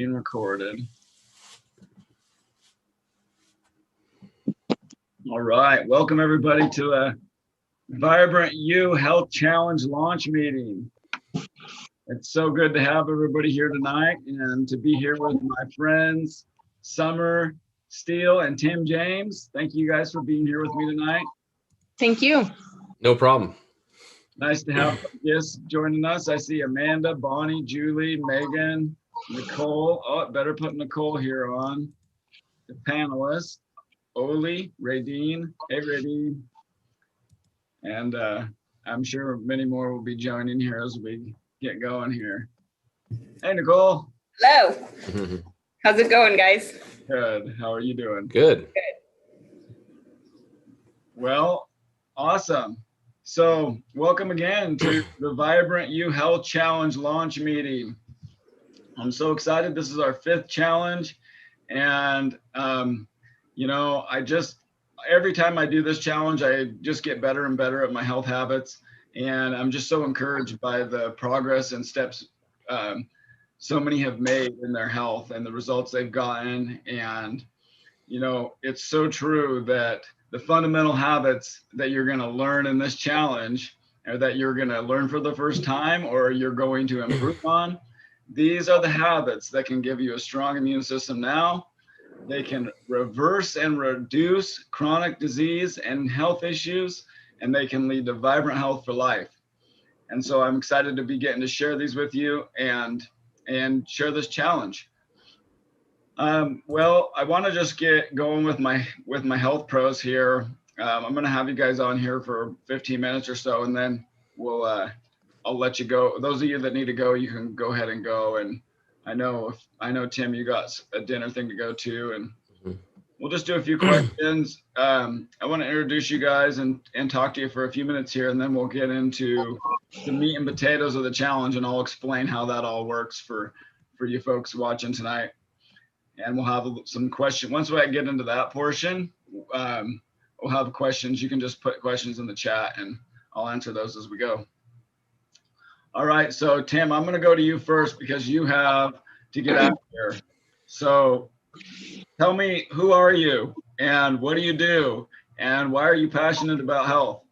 Being recorded. All right, welcome everybody to a Vibrant You Health Challenge launch meeting. It's so good to have everybody here tonight and to be here with my friends, Summer Steele and Tim James. Thank you guys for being here with me tonight. Thank you. No problem. Nice to have guests joining us. I see Amanda, Bonnie, Julie, Megan, Nicole. Oh, better put Nicole here on. The panelists, Oli, Radine. Hey, Radine. And I'm sure many more will be joining here as we get going here. Hey, Nicole. Hello. How's it going, guys? Good. How are you doing? Good. Well, awesome. So welcome again to the Vibrant You Health Challenge launch meeting. I'm so excited. This is our 5th challenge. And, you know, every time I do this challenge, I just get better and better at my health habits. And I'm just so encouraged by the progress and steps so many have made in their health and the results they've gotten. And, you know, it's so true that the fundamental habits that you're going to learn in this challenge, or that you're going to learn for the first time, or you're going to improve on, these are the habits that can give you a strong immune system now. They can reverse and reduce chronic disease and health issues, and they can lead to vibrant health for life. And so I'm excited to be getting to share these with you and share this challenge. Well, I want to just get going with my health pros here. I'm going to have you guys on here for 15 minutes or so, and then I'll let you go. Those of you that need to go, you can go ahead and go. And I know Tim, you got a dinner thing to go to, and we'll just do a few questions. I want to introduce you guys and talk to you for a few minutes here, and then we'll get into the meat and potatoes of the challenge, and I'll explain how that all works for you folks watching tonight. And we'll have some questions. Once we get into that portion, we'll have questions. You can just put questions in the chat and I'll answer those as we go. All right, so Tim, I'm gonna go to you first because you have to get out of here. So tell me, who are you and what do you do and why are you passionate about health?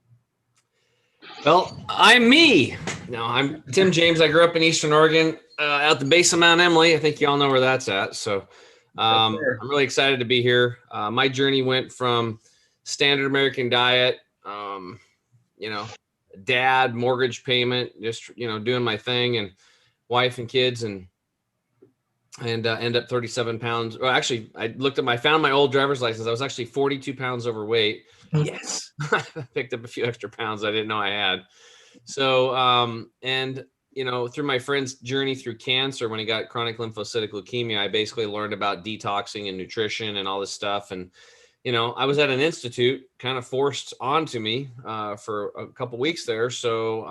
Well, I'm me. No, I'm Tim James. I grew up in Eastern Oregon, at the base of Mount Emily. I think you all know where that's at. So I'm really excited to be here. My journey went from standard American diet, you know, dad, mortgage payment, just, you know, doing my thing, and wife and kids, and end up 37 pounds. Well, actually, I found my old driver's license. I was actually 42 pounds overweight. Yes. I picked up a few extra pounds I didn't know I had. So, and, you know, through my friend's journey through cancer, when he got chronic lymphocytic leukemia, I basically learned about detoxing and nutrition and all this stuff. And, you know, I was at an institute kind of forced onto me for a couple weeks there. So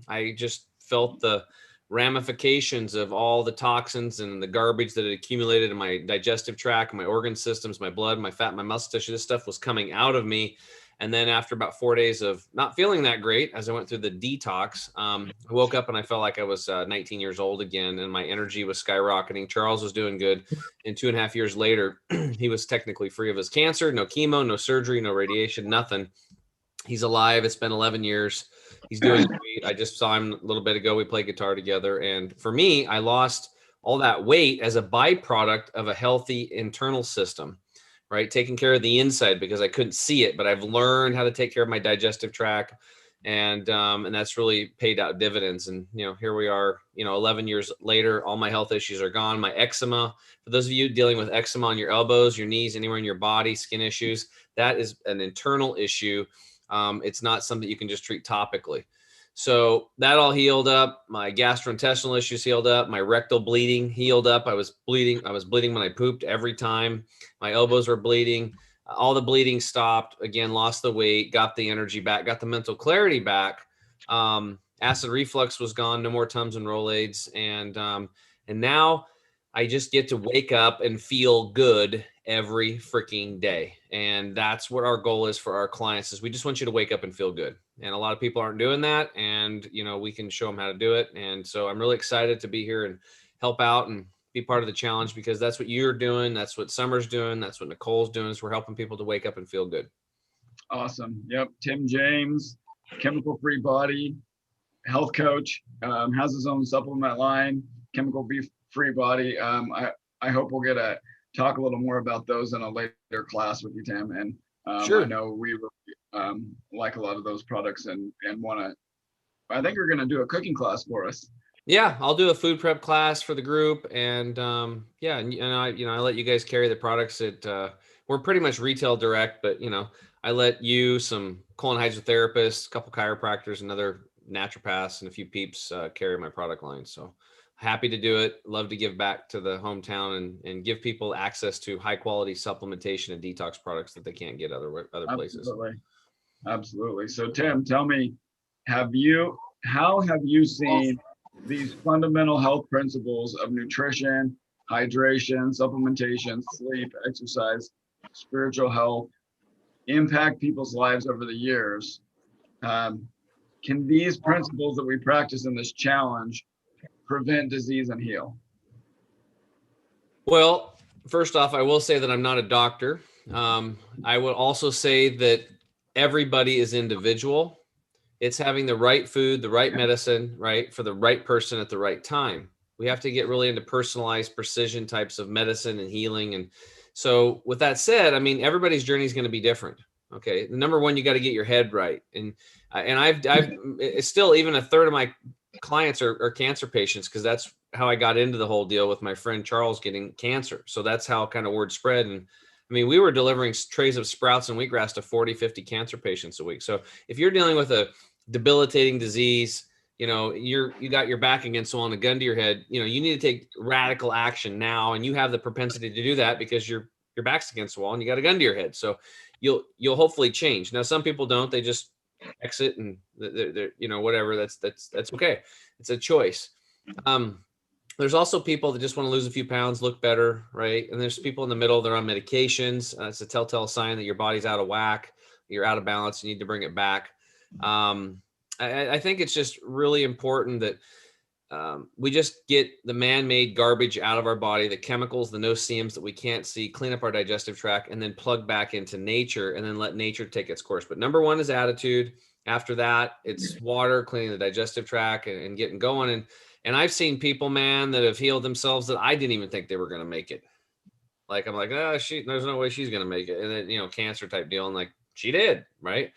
I just felt the ramifications of all the toxins and the garbage that had accumulated in my digestive tract, my organ systems, my blood, my fat, my muscle tissue. This stuff was coming out of me. And then after about 4 days of not feeling that great, as I went through the detox, I woke up and I felt like I was 19 years old again, and my energy was skyrocketing. Charles was doing good. And 2.5 years later, he was technically free of his cancer, no chemo, no surgery, no radiation, nothing. He's alive. It's been 11 years. He's doing great. I just saw him a little bit ago. We played guitar together. And for me, I lost all that weight as a byproduct of a healthy internal system, right? Taking care of the inside, because I couldn't see it, but I've learned how to take care of my digestive tract. And that's really paid out dividends. And, you know, here we are, you know, 11 years later, all my health issues are gone. My eczema, for those of you dealing with eczema on your elbows, your knees, anywhere in your body, skin issues, that is an internal issue. It's not something you can just treat topically. So that all healed up. My gastrointestinal issues healed up. My rectal bleeding healed up. I was bleeding when I pooped every time. My elbows were bleeding. All the bleeding stopped. Again, lost the weight, got the energy back, got the mental clarity back. Acid reflux was gone. No more Tums and Rolaids. And now I just get to wake up and feel good every freaking day. And that's what our goal is for our clients, is we just want you to wake up and feel good. And a lot of people aren't doing that. And, you know, we can show them how to do it. And so I'm really excited to be here and help out and be part of the challenge, because that's what you're doing. That's what Summer's doing. That's what Nicole's doing, is we're helping people to wake up and feel good. Awesome. Yep. Tim James, chemical free body, health coach, has his own supplement line, chemical free body. I hope we'll get to talk a little more about those in a later class with you, Tim. And Sure. I know we like a lot of those products and I think we're going to do a cooking class for us. Yeah, I'll do a food prep class for the group, and yeah, and I let you guys carry the products. We're pretty much retail direct, but I let you, some colon hydrotherapists, a couple chiropractors, and other naturopaths, and a few peeps carry my product line. So happy to do it. Love to give back to the hometown and give people access to high quality supplementation and detox products that they can't get other places. Absolutely. So Tim, tell me, how have you seen these fundamental health principles of nutrition, hydration, supplementation, sleep, exercise, spiritual health impact people's lives over the years? Can these principles that we practice in this challenge prevent disease and heal? Well, first off, I will say that I'm not a doctor. I would also say that everybody is individual. It's having the right food, the right medicine, right, for the right person at the right time. We have to get really into personalized precision types of medicine and healing. And so with that said, I mean, everybody's journey is going to be different. Okay. Number one, you got to get your head right. And it's still, even a third of my clients are cancer patients, because that's how I got into the whole deal with my friend Charles getting cancer. So that's how kind of word spread. And I mean, we were delivering trays of sprouts and wheatgrass to 40, 50 cancer patients a week. So if you're dealing with a debilitating disease, you got your back against the wall and a gun to your head, you need to take radical action now. And you have the propensity to do that because your back's against the wall and you got a gun to your head. So you'll hopefully change. Now, some people don't, they just exit and they're whatever. That's okay. It's a choice. There's also people that just want to lose a few pounds, look better, right? And there's people in the middle that are on medications. It's a telltale sign that your body's out of whack, you're out of balance, you need to bring it back. I think it's just really important that we just get the man-made garbage out of our body, the chemicals, the no-seams that we can't see, clean up our digestive tract, and then plug back into nature, and then let nature take its course. But number one is attitude. After that, it's water, cleaning the digestive tract and getting going. And I've seen people, man, that have healed themselves that I didn't even think they were going to make it. Like, I'm like, there's no way she's going to make it. And then, cancer type deal. And like, she did, right?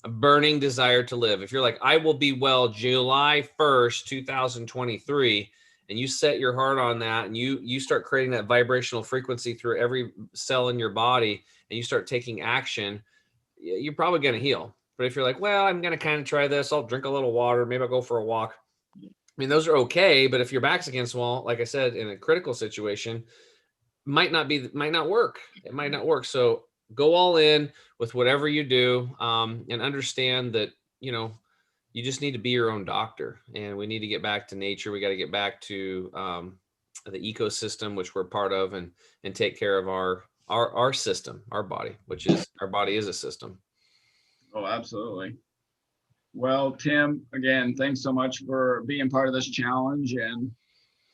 A burning desire to live. If you're like, I will be well July 1st, 2023, and you set your heart on that, and you start creating that vibrational frequency through every cell in your body, and you start taking action, you're probably going to heal. But if you're like, well, I'm going to kind of try this, I'll drink a little water, maybe I'll go for a walk. I mean, those are okay, but if your back's against the wall, like I said, in a critical situation, might not work. It might not work. So go all in with whatever you do, and understand that, you just need to be your own doctor, and we need to get back to nature. We got to get back to the ecosystem, which we're part of, and take care of our system, our body, our body is a system. Oh, absolutely. Well, Tim, again, thanks so much for being part of this challenge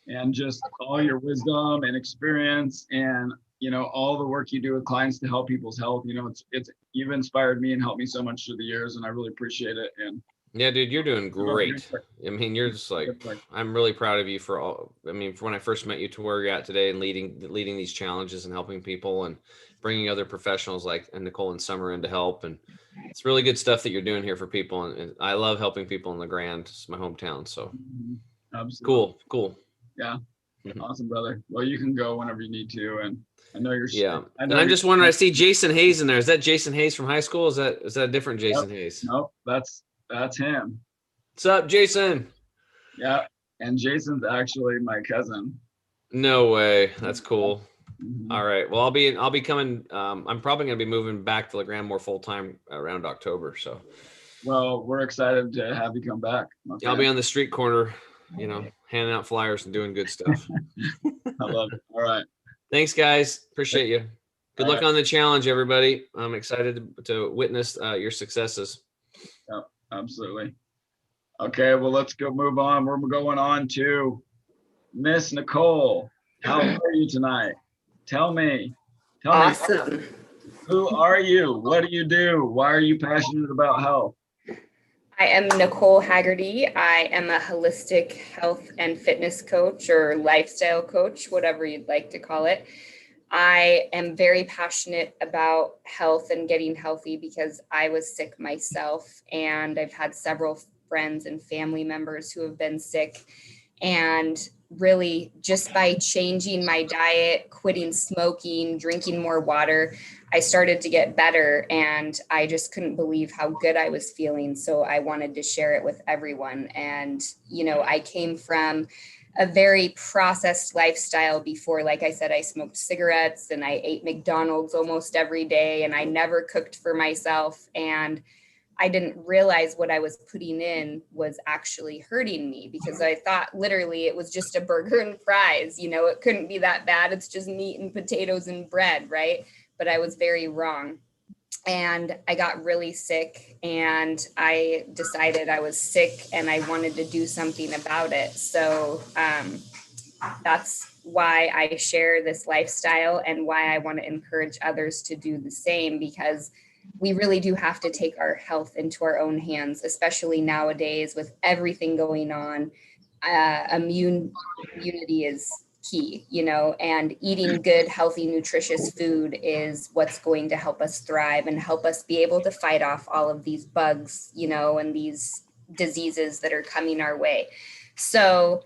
and just all your wisdom and experience and, all the work you do with clients to help people's health. You've inspired me and helped me so much through the years, and I really appreciate it. And yeah, dude, you're doing great. I mean, you're just like, I'm really proud of you for when I first met you to where you're at today and leading these challenges and helping people and bringing other professionals like Nicole and Summer in to help. And it's really good stuff that you're doing here for people. And I love helping people in LeGrand. It's my hometown. So absolutely. Cool. Yeah. Awesome, brother. Well, you can go whenever you need to. And I know you're. Yeah. And I'm just wondering, I see Jason Hayes in there. Is that Jason Hayes from high school? Is that a different Jason Hayes? Nope. That's him. What's up, Jason? Yeah. And Jason's actually my cousin. No way. That's cool. Mm-hmm. All right. Well, I'll be coming. I'm probably going to be moving back to LeGrand more full time around October. So. Well, we're excited to have you come back. Okay. I'll be on the street corner, handing out flyers and doing good stuff. I love it. All right. Thanks, guys. Appreciate you. Good luck on the challenge, everybody. I'm excited to witness your successes. Yeah, absolutely. Okay, well, let's move on. We're going on to Miss Nicole. How are you tonight? Tell me. Tell me, Awesome. who are you? What do you do? Why are you passionate about health? I am Nicole Haggerty. I am a holistic health and fitness coach or lifestyle coach, whatever you'd like to call it. I am very passionate about health and getting healthy because I was sick myself, and I've had several friends and family members who have been sick. And really, just by changing my diet, quitting smoking, drinking more water, I started to get better, and I just couldn't believe how good I was feeling. So I wanted to share it with everyone. And, I came from a very processed lifestyle before. Like I said, I smoked cigarettes and I ate McDonald's almost every day, and I never cooked for myself. And I didn't realize what I was putting in was actually hurting me, because I thought literally it was just a burger and fries. It couldn't be that bad. It's just meat and potatoes and bread, right? But I was very wrong. And I got really sick, and I decided I was sick and I wanted to do something about it. So that's why I share this lifestyle and why I want to encourage others to do the same, because we really do have to take our health into our own hands, especially nowadays with everything going on. Immunity is key, and eating good, healthy, nutritious food is what's going to help us thrive and help us be able to fight off all of these bugs, and these diseases that are coming our way. So,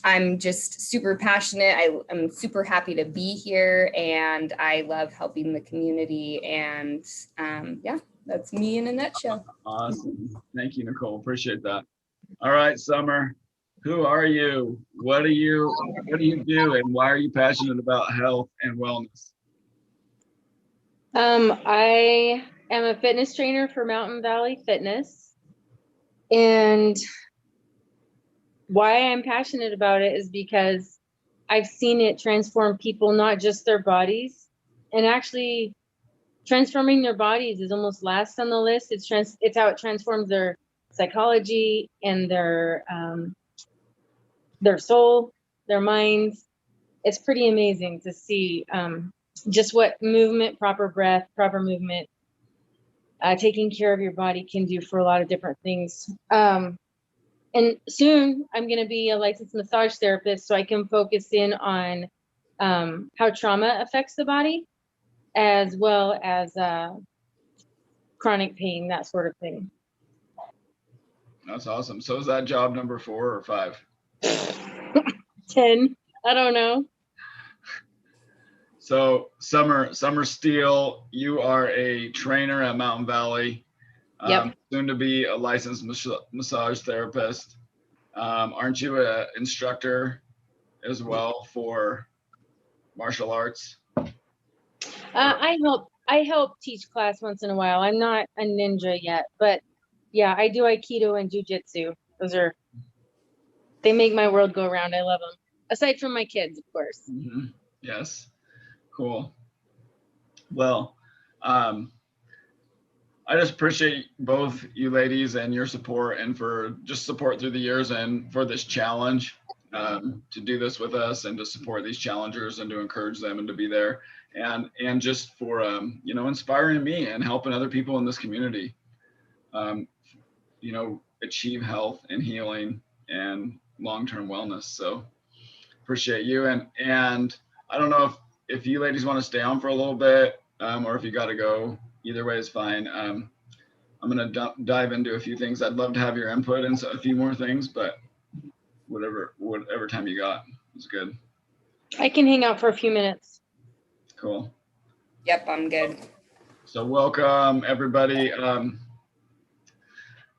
I'm just super passionate. I'm super happy to be here, and I love helping the community. And yeah, that's me in a nutshell. Awesome. Thank you, Nicole. Appreciate that. All right, Summer, who are you? What do you do, and why are you passionate about health and wellness? I am a fitness trainer for Mountain Valley Fitness, and why I'm passionate about it is because I've seen it transform people, not just their bodies. And actually, transforming their bodies is almost last on the list. It's how it transforms their psychology and their soul, their minds. It's pretty amazing to see just what movement, proper breath, proper movement, taking care of your body can do for a lot of different things. And soon I'm going to be a licensed massage therapist, so I can focus in on how trauma affects the body, as well as chronic pain, that sort of thing. That's awesome. So is that job number 4 or 5? 10, I don't know. So Summer Steele, you are a trainer at Mountain Valley. Yep. Soon to be a licensed massage therapist. Aren't you an instructor as well for martial arts? I help teach class once in a while. I'm not a ninja yet, but yeah, I do Aikido and Jiu-Jitsu. They make my world go around. I love them. Aside from my kids, of course. Mm-hmm. Yes. Cool. Well, I just appreciate both you ladies and your support, and for just support through the years, and for this challenge, to do this with us and to support these challengers and to encourage them and to be there, and just for inspiring me and helping other people in this community achieve health and healing and long-term wellness. So appreciate you, and I don't know if you ladies want to stay on for a little bit, or if you got to go. Either way is fine. I'm going to dive into a few things. I'd love to have your input and a few more things, but whatever time you got is good. I can hang out for a few minutes. Cool. Yep, I'm good. So welcome, everybody.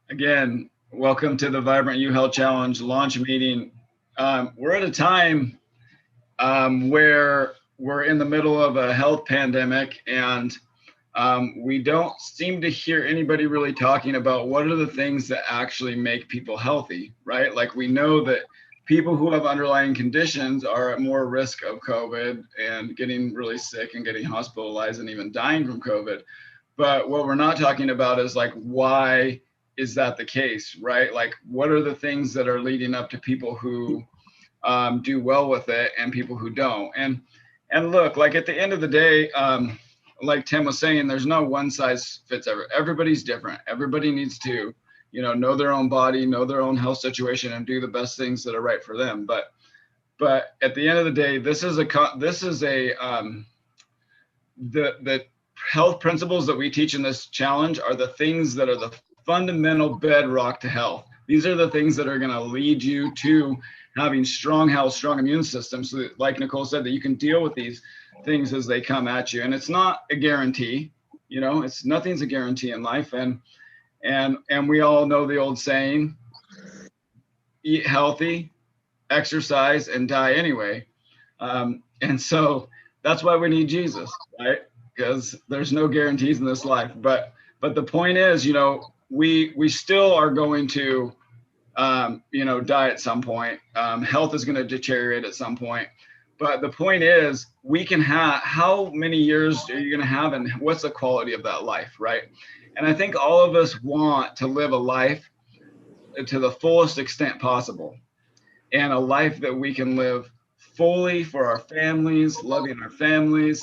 Again, welcome to the Vibrant You Health Challenge launch meeting. We're at a time where we're in the middle of a health pandemic, and we don't seem to hear anybody really talking about what are the things that actually make people healthy, right? Like, we know that people who have underlying conditions are at more risk of COVID and getting really sick and getting hospitalized and even dying from COVID. But what we're not talking about is, like, why is that the case, right? Like, what are the things that are leading up to people who do well with it and people who don't. And look, like at the end of the day, like Tim was saying, there's no one size fits everybody's different. Everybody needs to, know their own body, know their own health situation, and do the best things that are right for them. But at the end of the day, the health principles that we teach in this challenge are the things that are the fundamental bedrock to health. These are the things that are going to lead you to having strong health, strong immune system, so that, like Nicole said, that you can deal with these things as they come at you. And it's not a guarantee, nothing's a guarantee in life. And we all know the old saying, eat healthy, exercise, and die anyway. And so that's why we need Jesus, right? Because there's no guarantees in this life. But the point is, we still are going to, die at some point. Health is going to deteriorate at some point. But the point is, we can have, how many years are you going to have, and what's the quality of that life, right? And I think all of us want to live a life to the fullest extent possible, and a life that we can live fully for our families, loving our families,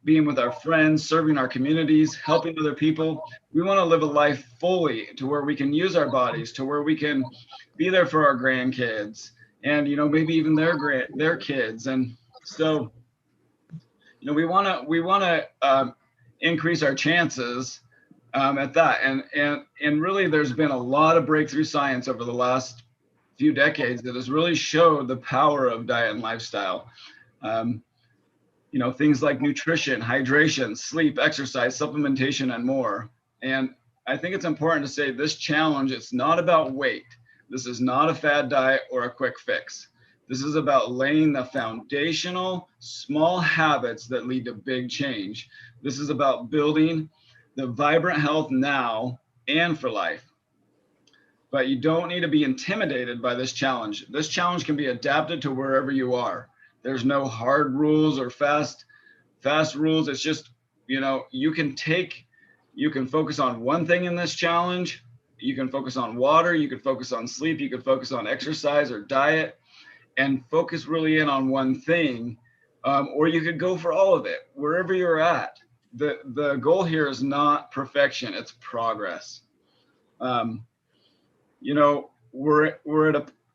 being with our friends, serving our communities, helping other people. We want to live a life fully to where we can use our bodies, to where we can be there for our grandkids, and maybe even their kids. And so we want to increase our chances at that. And really, there's been a lot of breakthrough science over the last few decades that has really showed the power of diet and lifestyle. Things like nutrition, hydration, sleep, exercise, supplementation, and more. And I think it's important to say this challenge, it's not about weight. This is not a fad diet or a quick fix. This is about laying the foundational small habits that lead to big change. This is about building the vibrant health now and for life. But you don't need to be intimidated by this challenge. This challenge can be adapted to wherever you are. There's no hard rules or fast rules. It's just, you can focus on one thing in this challenge. You can focus on water, you can focus on sleep, you can focus on exercise or diet, and focus really in on one thing. Or you could go for all of it, wherever you're at. The goal here is not perfection, it's progress.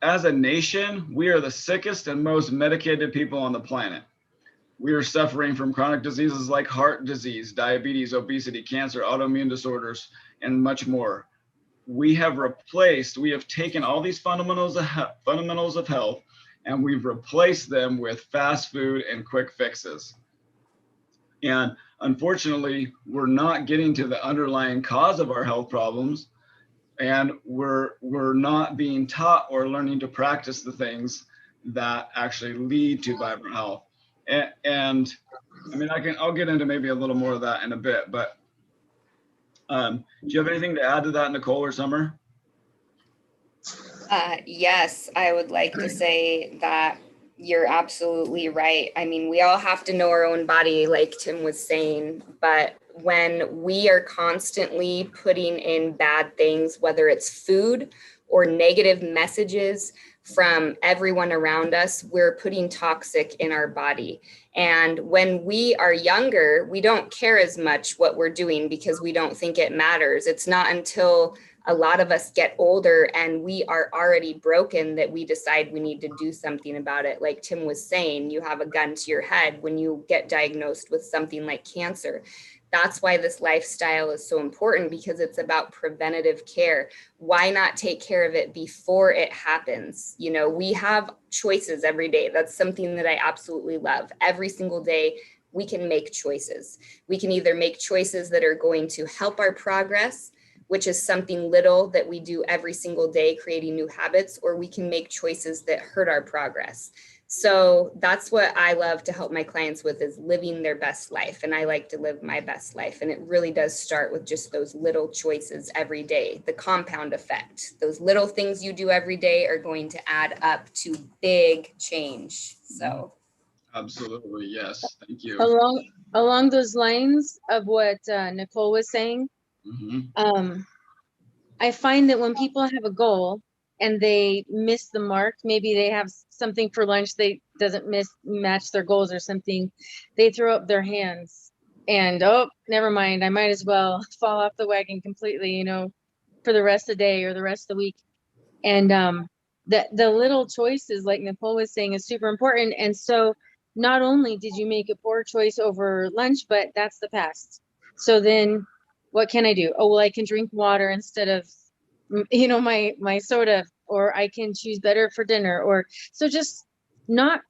As a nation, we are the sickest and most medicated people on the planet. We are suffering from chronic diseases like heart disease, diabetes, obesity, cancer, autoimmune disorders, and much more. We have taken all these fundamentals of health, and we've replaced them with fast food and quick fixes. And unfortunately, we're not getting to the underlying cause of our health problems, and we're not being taught or learning to practice the things that actually lead to vibrant health. And I mean, I'll get into maybe a little more of that in a bit, but do you have anything to add to that, Nicole or Summer? Yes, I would like to say that you're absolutely right. I mean, we all have to know our own body, like Tim was saying, but when we are constantly putting in bad things, whether it's food or negative messages from everyone around us, we're putting toxic in our body. And when we are younger, we don't care as much what we're doing because we don't think it matters. It's not until a lot of us get older and we are already broken that we decide we need to do something about it. Like Tim was saying, you have a gun to your head when you get diagnosed with something like cancer. That's why this lifestyle is so important, because it's about preventative care. Why not take care of it before it happens? We have choices every day. That's something that I absolutely love. Every single day, we can make choices. We can either make choices that are going to help our progress, which is something little that we do every single day, creating new habits, or we can make choices that hurt our progress. So that's what I love to help my clients with, is living their best life. And I like to live my best life. And it really does start with just those little choices every day, the compound effect. Those little things you do every day are going to add up to big change. So. Absolutely. Yes. Thank you. Along those lines of what Nicole was saying, I find that when people have a goal and they miss the mark. Maybe they have something for lunch they doesn't match their goals or something. They throw up their hands and, oh, never mind. I might as well fall off the wagon completely, you know, for the rest of the day or the rest of the week. And the little choices, like Nicole was saying, is super important. And so not only did you make a poor choice over lunch, but that's the past. So then what can I do? Oh, well, I can drink water instead of, you know, my soda, or I can choose better for dinner. Or so just not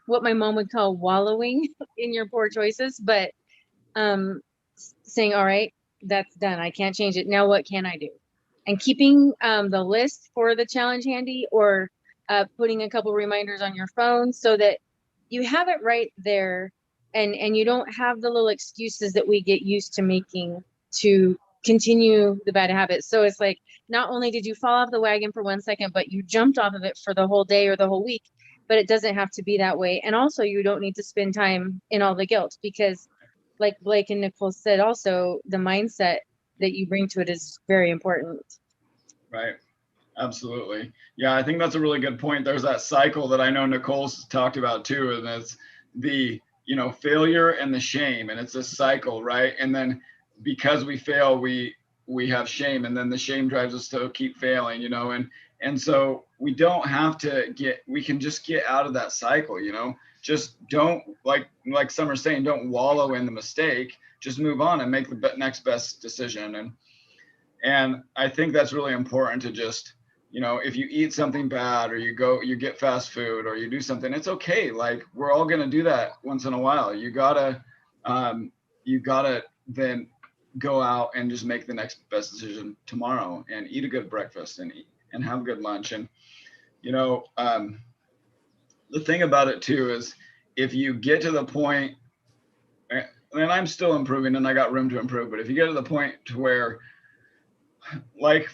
what my mom would call wallowing in your poor choices, but saying, all right, that's done. I can't change it. Now what can I do? And keeping the list for the challenge handy, or putting a couple reminders on your phone so that you have it right there, and you don't have the little excuses that we get used to making to continue the bad habits. So it's like, not only did you fall off the wagon for 1 second, but you jumped off of it for the whole day or the whole week. But it doesn't have to be that way. And also, you don't need to spend time in all the guilt, because like Blake and Nicole said, also the mindset that you bring to it is very important. Right. Absolutely. Yeah, I think that's a really good point. There's that cycle that I know Nicole's talked about too, and it's the, you know, failure and the shame, and it's a cycle, right? And then because we fail, we have shame, and then the shame drives us to keep failing, you know, and so we don't have to we can just get out of that cycle, you know. Just don't, like Summer's saying, don't wallow in the mistake. Just move on and make the next best decision. And I think that's really important to just, you know, if you eat something bad, or you get fast food, or you do something, it's okay. Like, we're all going to do that once in a while. You gotta then go out and just make the next best decision tomorrow, and eat a good breakfast, and have a good lunch. And, you know, the thing about it too is, if you get to the point, and I'm still improving and I got room to improve, but if you get to the point to where, like,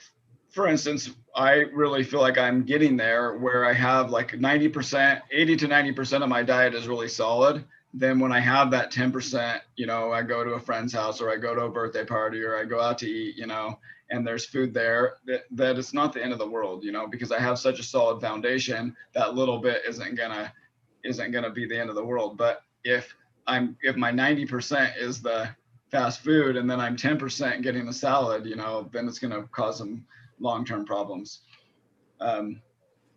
for instance, I really feel like I'm getting there where I have like 90%, 80 to 90% of my diet is really solid. Then when I have that 10%, you know, I go to a friend's house, or I go to a birthday party, or I go out to eat, you know, and there's food there, that it's not the end of the world, you know, because I have such a solid foundation. That little bit isn't gonna be the end of the world. But if my 90% is the fast food, and then I'm 10% getting the salad, you know, then it's gonna cause some long-term problems.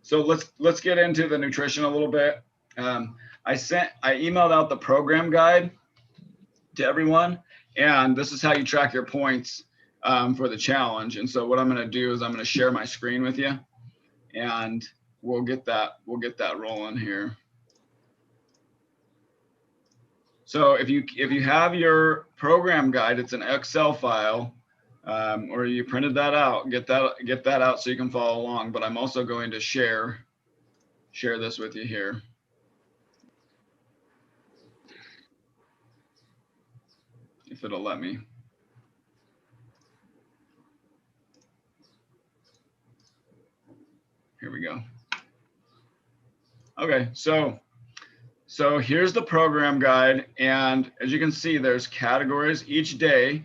So let's get into the nutrition a little bit. I emailed out the program guide to everyone, and this is how you track your points for the challenge. And so what I'm going to do is I'm going to share my screen with you, and we'll get that rolling here. So if you have your program guide, it's an Excel file, or you printed that out, get that out so you can follow along. But I'm also going to share this with you here. If it'll let me. Here we go. Okay, so here's the program guide, and as you can see, there's categories. Each day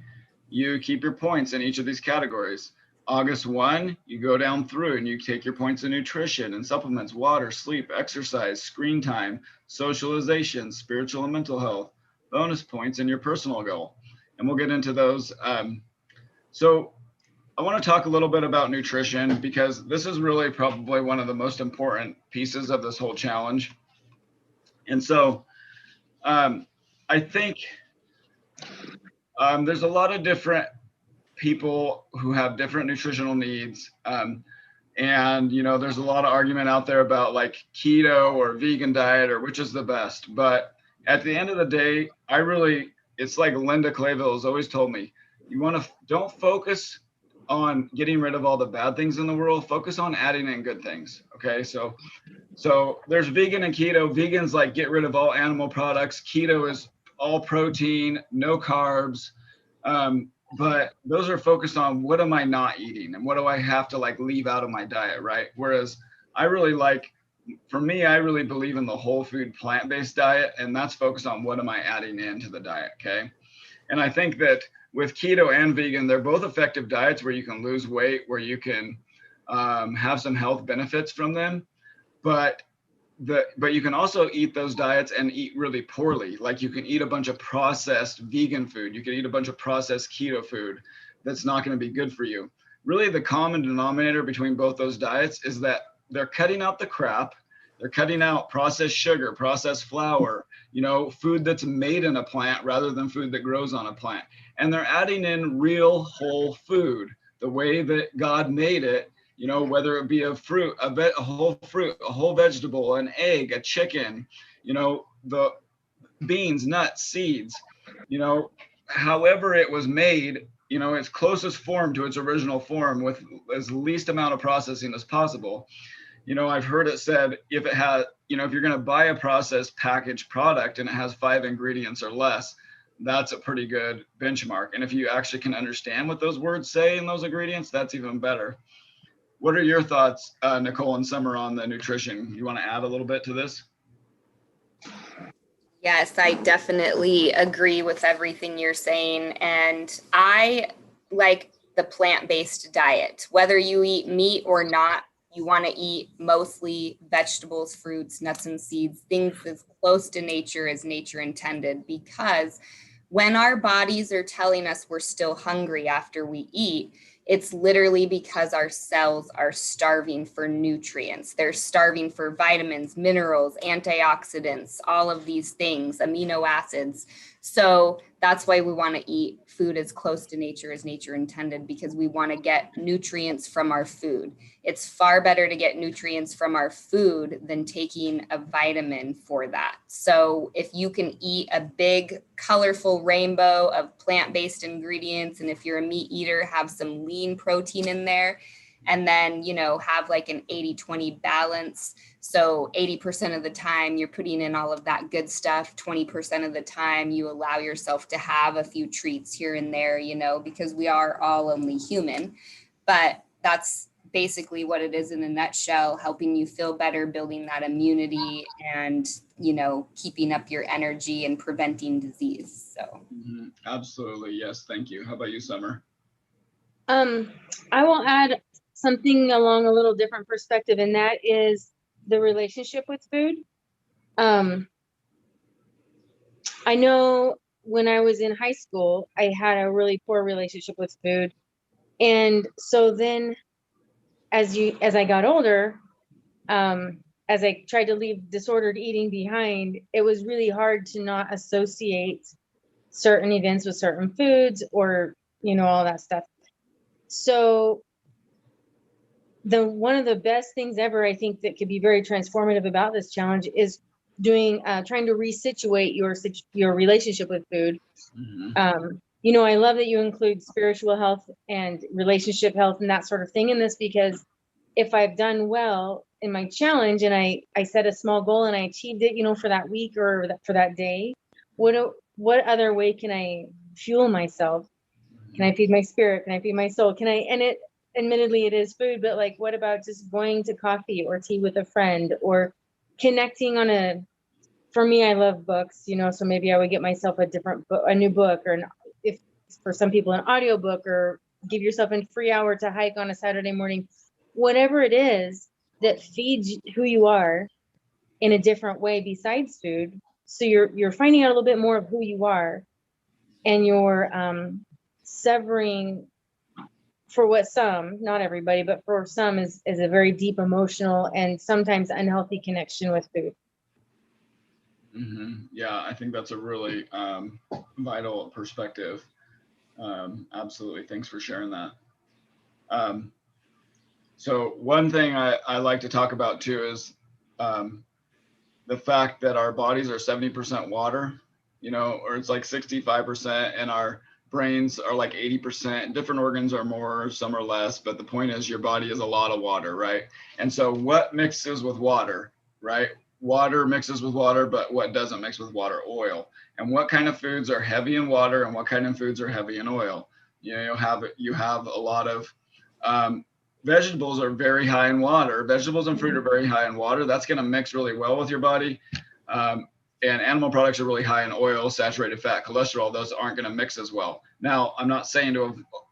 you keep your points in each of these categories. August 1, you go down through and you take your points in nutrition and supplements, water, sleep, exercise, screen time, socialization, spiritual and mental health, bonus points, and your personal goal. And we'll get into those. So I want to talk a little bit about nutrition, because this is really probably one of the most important pieces of this whole challenge. And so I think there's a lot of different people who have different nutritional needs. And, you know, there's a lot of argument out there about like keto or vegan diet, or which is the best. But at the end of the day, it's like Linda Clayville has always told me, don't focus on getting rid of all the bad things in the world, focus on adding in good things. Okay. So there's vegan and keto. Vegan's like get rid of all animal products. Keto is all protein, no carbs. But those are focused on what am I not eating and what do I have to like leave out of my diet, right? Whereas I really believe in the whole food plant-based diet, and that's focused on what am I adding into the diet, okay? And I think that with keto and vegan, they're both effective diets where you can lose weight, where you can have some health benefits from them, but you can also eat those diets and eat really poorly. Like you can eat a bunch of processed vegan food. You can eat a bunch of processed keto food that's not going to be good for you. Really, the common denominator between both those diets is that they're cutting out the crap. They're cutting out processed sugar, processed flour, food that's made in a plant rather than food that grows on a plant. And they're adding in real whole food, the way that God made it, whether it be a fruit, a whole fruit, a whole vegetable, an egg, a chicken, the beans, nuts, seeds, however it was made, its closest form to its original form with as least amount of processing as possible. I've heard it said if it has, if you're going to buy a processed packaged product and it has 5 ingredients or less, that's a pretty good benchmark. And if you actually can understand what those words say in those ingredients, that's even better. What are your thoughts, Nicole and Summer, on the nutrition? You want to add a little bit to this? Yes, I definitely agree with everything you're saying. And I like the plant-based diet. Whether you eat meat or not, you want to eat mostly vegetables, fruits, nuts, and seeds, things as close to nature as nature intended. Because when our bodies are telling us we're still hungry after we eat, it's literally because our cells are starving for nutrients. They're starving for vitamins, minerals, antioxidants, all of these things, amino acids. So that's why we want to eat food as close to nature as nature intended, because we want to get nutrients from our food. It's far better to get nutrients from our food than taking a vitamin for that. So if you can eat a big, colorful rainbow of plant-based ingredients, and if you're a meat eater, have some lean protein in there, and then, have like an 80-20 balance. So 80% of the time you're putting in all of that good stuff. 20% of the time you allow yourself to have a few treats here and there, because we are all only human. But that's basically what it is in a nutshell, helping you feel better, building that immunity, and, keeping up your energy and preventing disease. So. Absolutely. Yes. Thank you. How about you, Summer? I will add something along a little different perspective, and that is the relationship with food. I know when I was in high school, I had a really poor relationship with food. And so then as I got older, as I tried to leave disordered eating behind, it was really hard to not associate certain events with certain foods or, all that stuff. So one of the best things ever, I think, that could be very transformative about this challenge is trying to resituate your relationship with food. I love that you include spiritual health and relationship health and that sort of thing in this, because if I've done well in my challenge and I set a small goal and I achieved it, for that week or for that day, what other way can I fuel myself? Can I feed my spirit? Can I feed my soul? Admittedly it is food, but like, what about just going to coffee or tea with a friend or connecting for me, I love books, so maybe I would get myself a new book, or if for some people, an audiobook, or give yourself a free hour to hike on a Saturday morning, whatever it is that feeds who you are in a different way besides food. So you're finding out a little bit more of who you are, and you're severing, for what some, not everybody, but for some is a very deep emotional and sometimes unhealthy connection with food. Yeah, I think that's a really vital perspective. Absolutely. Thanks for sharing that. So one thing I like to talk about too is the fact that our bodies are 70% water, or it's like 65%, and our brains are like 80%. Different organs are more, some are less, but the point is your body is a lot of water, right? And so what mixes with water, right? Water mixes with water, but what doesn't mix with water? Oil. And what kind of foods are heavy in water and what kind of foods are heavy in oil? You have a lot of vegetables are very high in water. Vegetables and fruit are very high in water. That's going to mix really well with your body. And animal products are really high in oil, saturated fat, cholesterol. Those aren't going to mix as well. Now, I'm not saying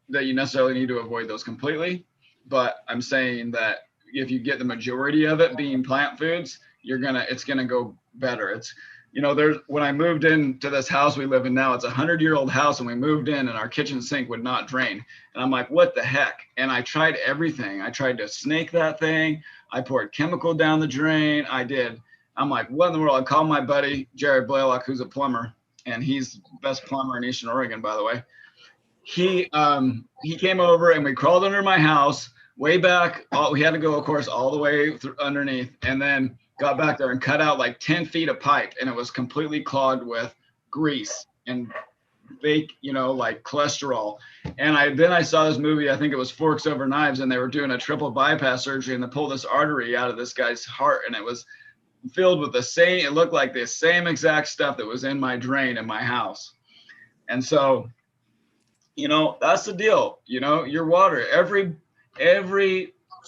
that you necessarily need to avoid those completely, but I'm saying that if you get the majority of it being plant foods, it's gonna go better. It's, you know, when I moved into this house we live in now, it's a 100-year-old house, and we moved in and our kitchen sink would not drain. And I'm like, what the heck? And I tried everything. I tried to snake that thing. I poured chemical down the drain. I'm like, what in the world? I called my buddy, Jared Blaylock, who's a plumber, and he's the best plumber in Eastern Oregon, by the way. He came over and we crawled under my house way back. We had to go, of course, all the way through underneath, and then got back there and cut out like 10 feet of pipe, and it was completely clogged with grease and fake, you know, like cholesterol. And then I saw this movie, I think it was Forks Over Knives, and they were doing a triple bypass surgery, and they pulled this artery out of this guy's heart, and it was filled with it looked like the same exact stuff that was in my drain in my house. And so, you know, that's the deal. You know, your water, every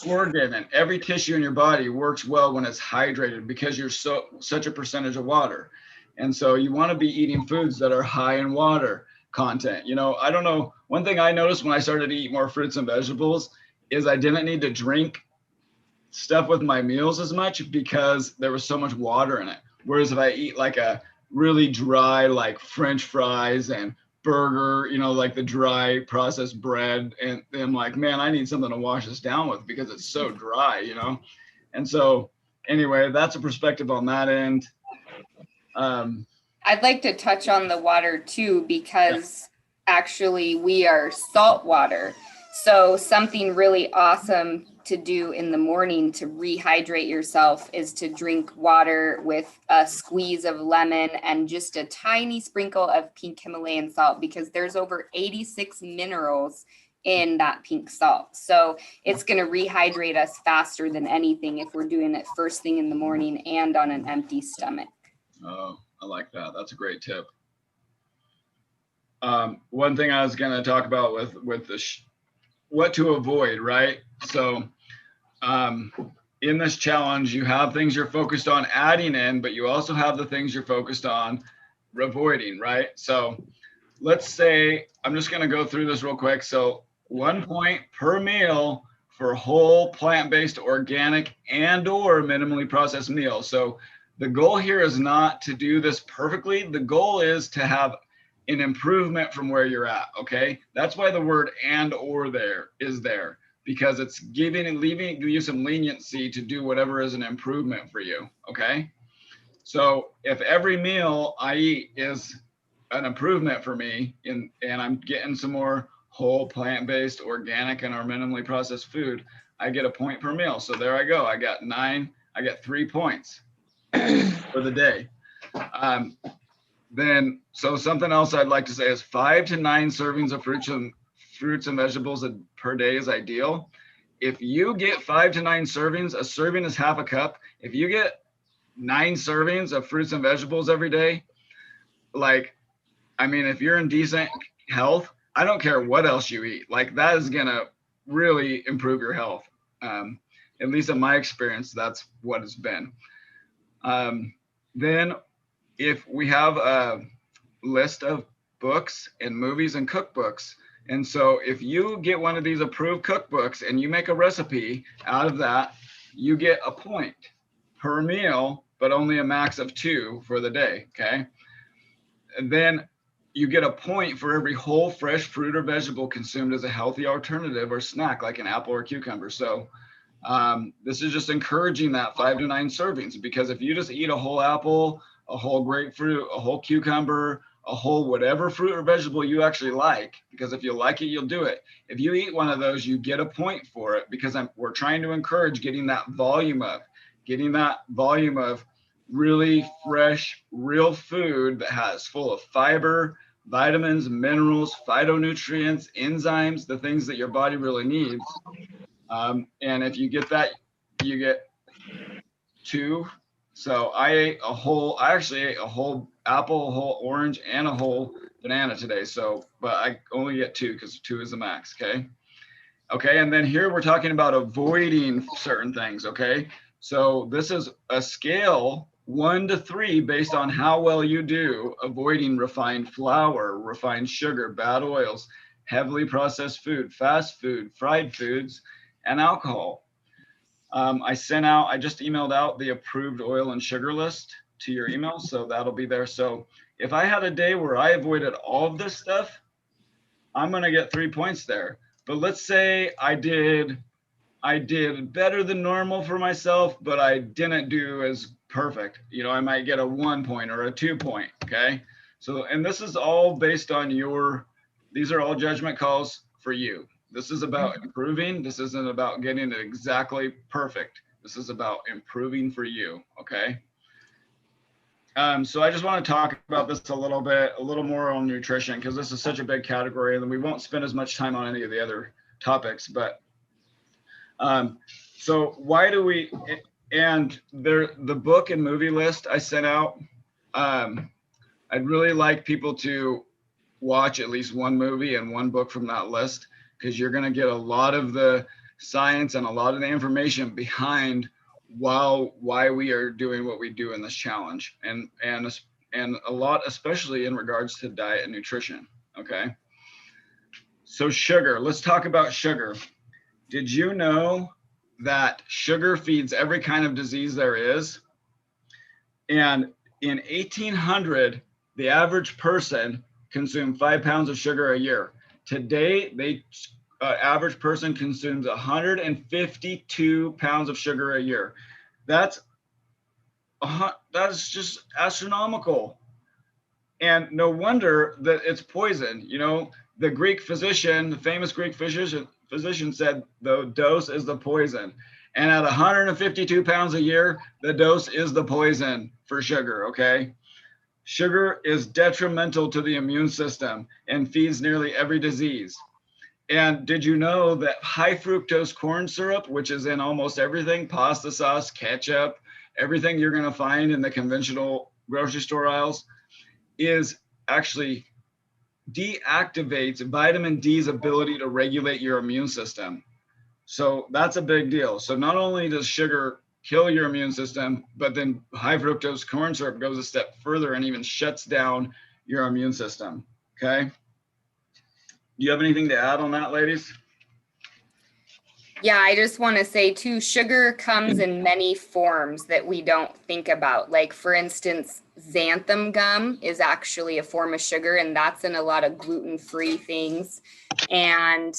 organ and every tissue in your body works well when it's hydrated, because you're such a percentage of water. And so you want to be eating foods that are high in water content. You know, I don't know, one thing I noticed when I started to eat more fruits and vegetables is I didn't need to drink stuff with my meals as much, because there was so much water in it. Whereas if I eat like a really dry, like French fries and burger, you know, like the dry processed bread, and I'm like, man, I need something to wash this down with because it's so dry, you know. And so anyway, that's a perspective on that end. I'd like to touch on the water too, because actually we are salt water. So something really awesome to do in the morning to rehydrate yourself is to drink water with a squeeze of lemon and just a tiny sprinkle of pink Himalayan salt, because there's over 86 minerals in that pink salt. So it's going to rehydrate us faster than anything if we're doing it first thing in the morning and on an empty stomach. Oh, I like that. That's a great tip. One thing I was going to talk about with the what to avoid, right? So in this challenge, you have things you're focused on adding in, but you also have the things you're focused on avoiding, right? So let's say, I'm just going to go through this real quick. So 1 point per meal for whole plant-based, organic, and or minimally processed meals. So the goal here is not to do this perfectly. The goal is to have an improvement from where you're at, okay? That's why the word and or there is there, because it's leaving you some leniency to do whatever is an improvement for you, okay? So if every meal I eat is an improvement for me and I'm getting some more whole plant-based, organic, and or minimally processed food, I get a point per meal. So there I go. I got 3 points for the day. Then, so something else I'd like to say is 5 to 9 servings of fruits and vegetables per day is ideal. If you get 5 to 9 servings, a serving is half a cup. If you get 9 servings of fruits and vegetables every day, like, I mean, if you're in decent health, I don't care what else you eat. Like, that is gonna really improve your health. At least in my experience, that's what it's been. Then if we have a list of books and movies and cookbooks, and so if you get one of these approved cookbooks and you make a recipe out of that, you get a point per meal, but only a max of 2 for the day, okay? And then you get a point for every whole fresh fruit or vegetable consumed as a healthy alternative or snack, like an apple or cucumber. So this is just encouraging that 5 to 9 servings, because if you just eat a whole apple, a whole grapefruit, a whole cucumber, a whole whatever fruit or vegetable you actually like, because if you like it, you'll do it. If you eat one of those, you get a point for it, because we're trying to encourage getting that volume of really fresh, real food that has full of fiber, vitamins, minerals, phytonutrients, enzymes, the things that your body really needs. And if you get that, you get 2. So I actually ate a whole apple, a whole orange, and a whole banana today. So, but I only get 2 because 2 is the max, okay? Okay, and then here we're talking about avoiding certain things, okay? So this is a scale 1 to 3 based on how well you do avoiding refined flour, refined sugar, bad oils, heavily processed food, fast food, fried foods, and alcohol. I just emailed out the approved oil and sugar list to your email, so that'll be there. So if I had a day where I avoided all of this stuff, I'm going to get 3 points there. But let's say I did better than normal for myself, but I didn't do as perfect. You know, I might get a 1 point or a 2 point. Okay. So, and this is all based on these are all judgment calls for you. This is about improving. This isn't about getting it exactly perfect. This is about improving for you. Okay. So I just want to talk about this a little more on nutrition, because this is such a big category, and we won't spend as much time on any of the other topics. But so why do we? And the book and movie list I sent out. I'd really like people to watch at least one movie and one book from that list, because you're going to get a lot of the science and a lot of the information behind why we are doing what we do in this challenge, and a lot, especially in regards to diet and nutrition. Okay. So sugar, let's talk about sugar. Did you know that sugar feeds every kind of disease there is? And in 1800, the average person consumed 5 pounds of sugar a year. Today, average person consumes 152 pounds of sugar a year. That's just astronomical. And no wonder that it's poison. You know, the famous Greek physician said the dose is the poison. And at 152 pounds a year, the dose is the poison for sugar, okay? Sugar is detrimental to the immune system and feeds nearly every disease. And did you know that high fructose corn syrup, which is in almost everything, pasta sauce, ketchup, everything you're going to find in the conventional grocery store aisles, is actually deactivates vitamin D's ability to regulate your immune system. So that's a big deal. So not only does sugar kill your immune system, but then high fructose corn syrup goes a step further and even shuts down your immune system. Okay. Do you have anything to add on that, ladies? Yeah, I just want to say too, sugar comes in many forms that we don't think about. Like, for instance, xanthan gum is actually a form of sugar, and that's in a lot of gluten-free things. And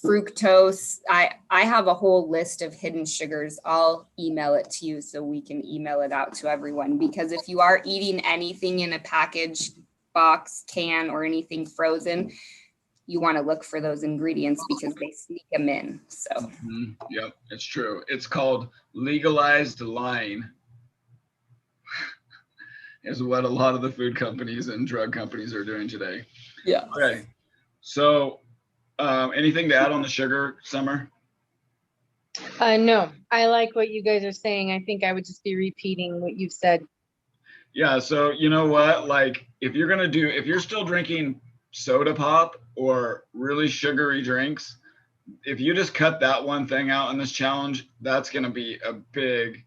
fructose, I have a whole list of hidden sugars. I'll email it to you so we can email it out to everyone, because if you are eating anything in a package, box, can, or anything frozen, you want to look for those ingredients because they sneak them in. So Yep, it's true. It's called legalized lying, is what a lot of the food companies and drug companies are doing today. Yeah. Okay. So anything to add on the sugar, Summer? No, I like what you guys are saying. I think I would just be repeating what you've said. Yeah. So you know what? Like, if you're still drinking soda pop or really sugary drinks, if you just cut that one thing out in this challenge, that's going to be a big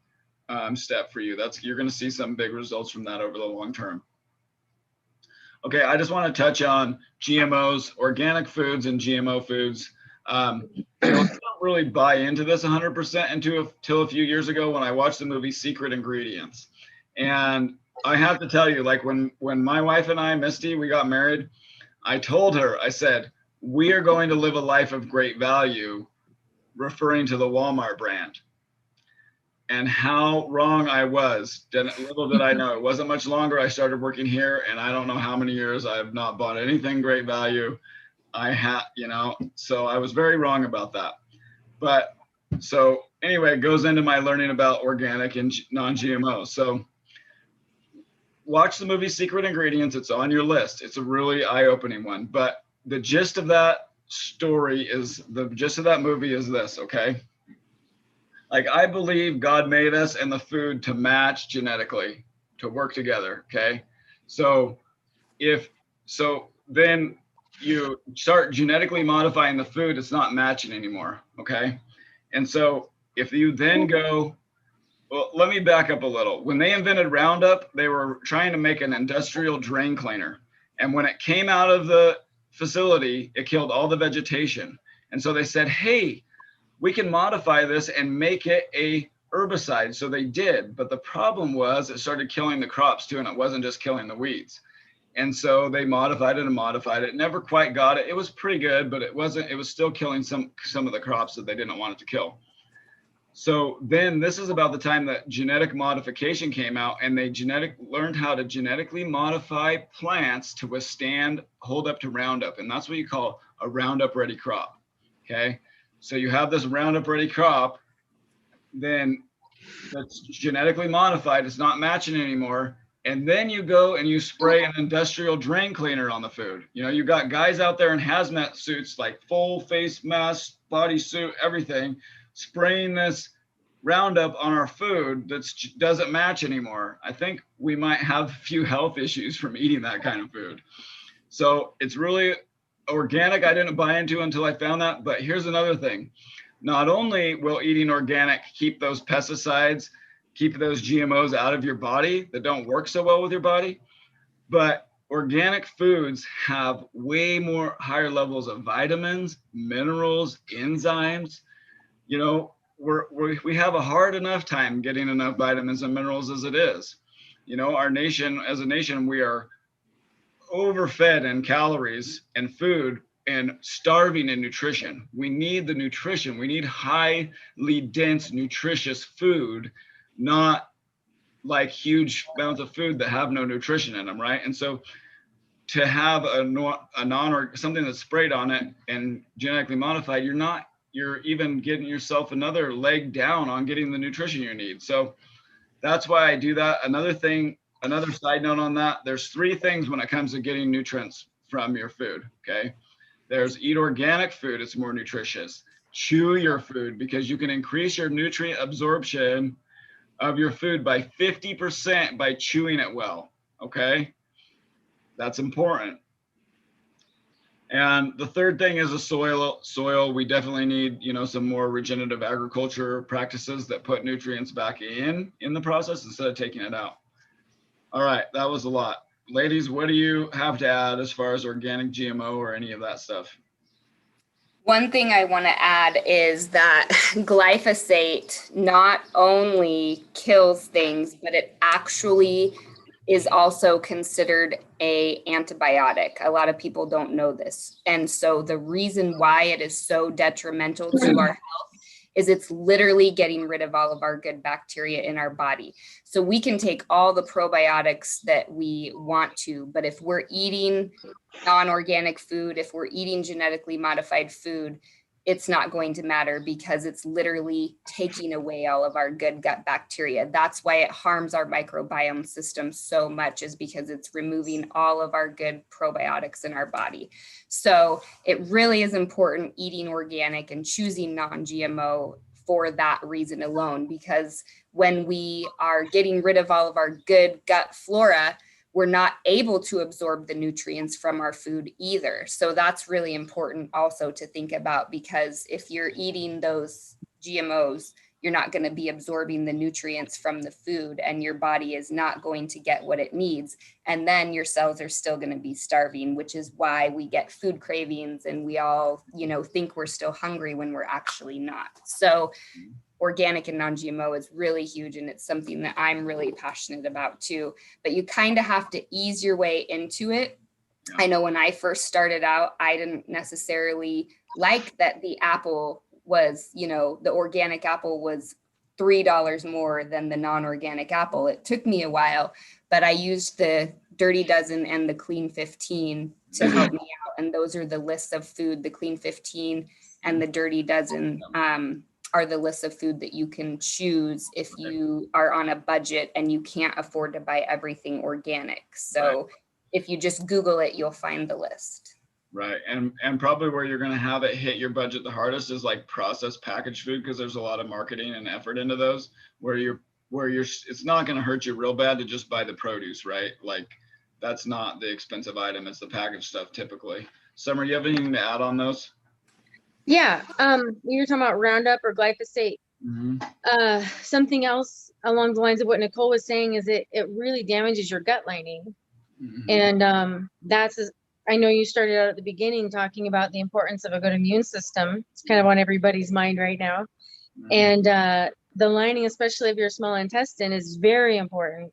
step for you. You're going to see some big results from that over the long term. Okay, I just want to touch on GMOs, organic foods, and GMO foods. I don't really buy into this 100% until a few years ago when I watched the movie Secret Ingredients. And I have to tell you, like, when my wife and I, Misty, we got married, I told her, I said, we are going to live a life of great value, referring to the Walmart brand. And how wrong I was. Little did I know. It wasn't much longer. I started working here, and I don't know how many years I have not bought anything great value. So I was very wrong about that. But so anyway, it goes into my learning about organic and non-GMO. So watch the movie Secret Ingredients. It's on your list. It's a really eye-opening one. But the gist of that movie is this, okay? Like, I believe God made us and the food to match genetically, to work together, okay? So then you start genetically modifying the food, it's not matching anymore, okay? And so if you then go, well, let me back up a little. When they invented Roundup, they were trying to make an industrial drain cleaner. And when it came out of the facility, it killed all the vegetation. And so they said, hey, we can modify this and make it a herbicide. So they did, but the problem was it started killing the crops too, and it wasn't just killing the weeds. And so they modified it and modified it. Never quite got it. It was pretty good, but it wasn't. It was still killing some of the crops that they didn't want it to kill. So then this is about the time that genetic modification came out, and they learned how to genetically modify plants to hold up to Roundup, and that's what you call a Roundup ready crop. Okay, so you have this Roundup ready crop, then that's genetically modified. It's not matching anymore. And then you go and you spray an industrial drain cleaner on the food. You know, you got guys out there in hazmat suits, like full face mask, body suit, everything, spraying this Roundup on our food that doesn't match anymore. I think we might have a few health issues from eating that kind of food. So it's really organic. I didn't buy into until I found that. But here's another thing. Not only will eating organic keep those pesticides, keep those GMOs out of your body that don't work so well with your body, but organic foods have way more higher levels of vitamins, minerals, enzymes. You know, we have a hard enough time getting enough vitamins and minerals as it is. You know, as a nation, we are overfed in calories and food and starving in nutrition. We need the nutrition. We need highly dense, nutritious food, not like huge amounts of food that have no nutrition in them, right? And so to have something that's sprayed on it and genetically modified, you're even getting yourself another leg down on getting the nutrition you need. So that's why I do that. Another side note on that, there's 3 things when it comes to getting nutrients from your food, okay? There's eat organic food, it's more nutritious. Chew your food, because you can increase your nutrient absorption of your food by 50% by chewing it well, okay? That's important. And the third thing is the soil. We definitely need, you know, some more regenerative agriculture practices that put nutrients back in the process instead of taking it out. All right, that was a lot. Ladies, what do you have to add as far as organic GMO or any of that stuff? One thing I want to add is that glyphosate not only kills things, but it actually is also considered an antibiotic. A lot of people don't know this. And so the reason why it is so detrimental to our health is it's literally getting rid of all of our good bacteria in our body. So we can take all the probiotics that we want to, but if we're eating non-organic food, if we're eating genetically modified food, it's not going to matter, because it's literally taking away all of our good gut bacteria. That's why it harms our microbiome system so much, is because it's removing all of our good probiotics in our body. So it really is important eating organic and choosing non-GMO for that reason alone, because when we are getting rid of all of our good gut flora, we're not able to absorb the nutrients from our food either. So that's really important also to think about, because if you're eating those GMOs, you're not going to be absorbing the nutrients from the food, and your body is not going to get what it needs. And then your cells are still going to be starving, which is why we get food cravings and we all, you know, think we're still hungry when we're actually not. So organic and non-GMO is really huge, and it's something that I'm really passionate about too. But you kind of have to ease your way into it. I know when I first started out, I didn't necessarily like that the apple was, you know, the organic apple was $3 more than the non-organic apple. It took me a while, but I used the Dirty Dozen and the Clean 15 to help me out. And those are the lists of food. The Clean 15 and the Dirty Dozen are the lists of food that you can choose if you are on a budget and you can't afford to buy everything organic. So if you just Google it, you'll find the list. Right. And probably where you're going to have it hit your budget the hardest is like processed packaged food, because there's a lot of marketing and effort into those, where you're it's not going to hurt you real bad to just buy the produce, right? Like that's not the expensive item. It's the packaged stuff typically. Summer, you have anything to add on those? Yeah, you were talking about Roundup or glyphosate. Mm-hmm. Something else along the lines of what Nicole was saying is it really damages your gut lining. Mm-hmm. And that's I know you started out at the beginning talking about the importance of a good immune system. It's kind of on everybody's mind right now. And the lining, especially of your small intestine, is very important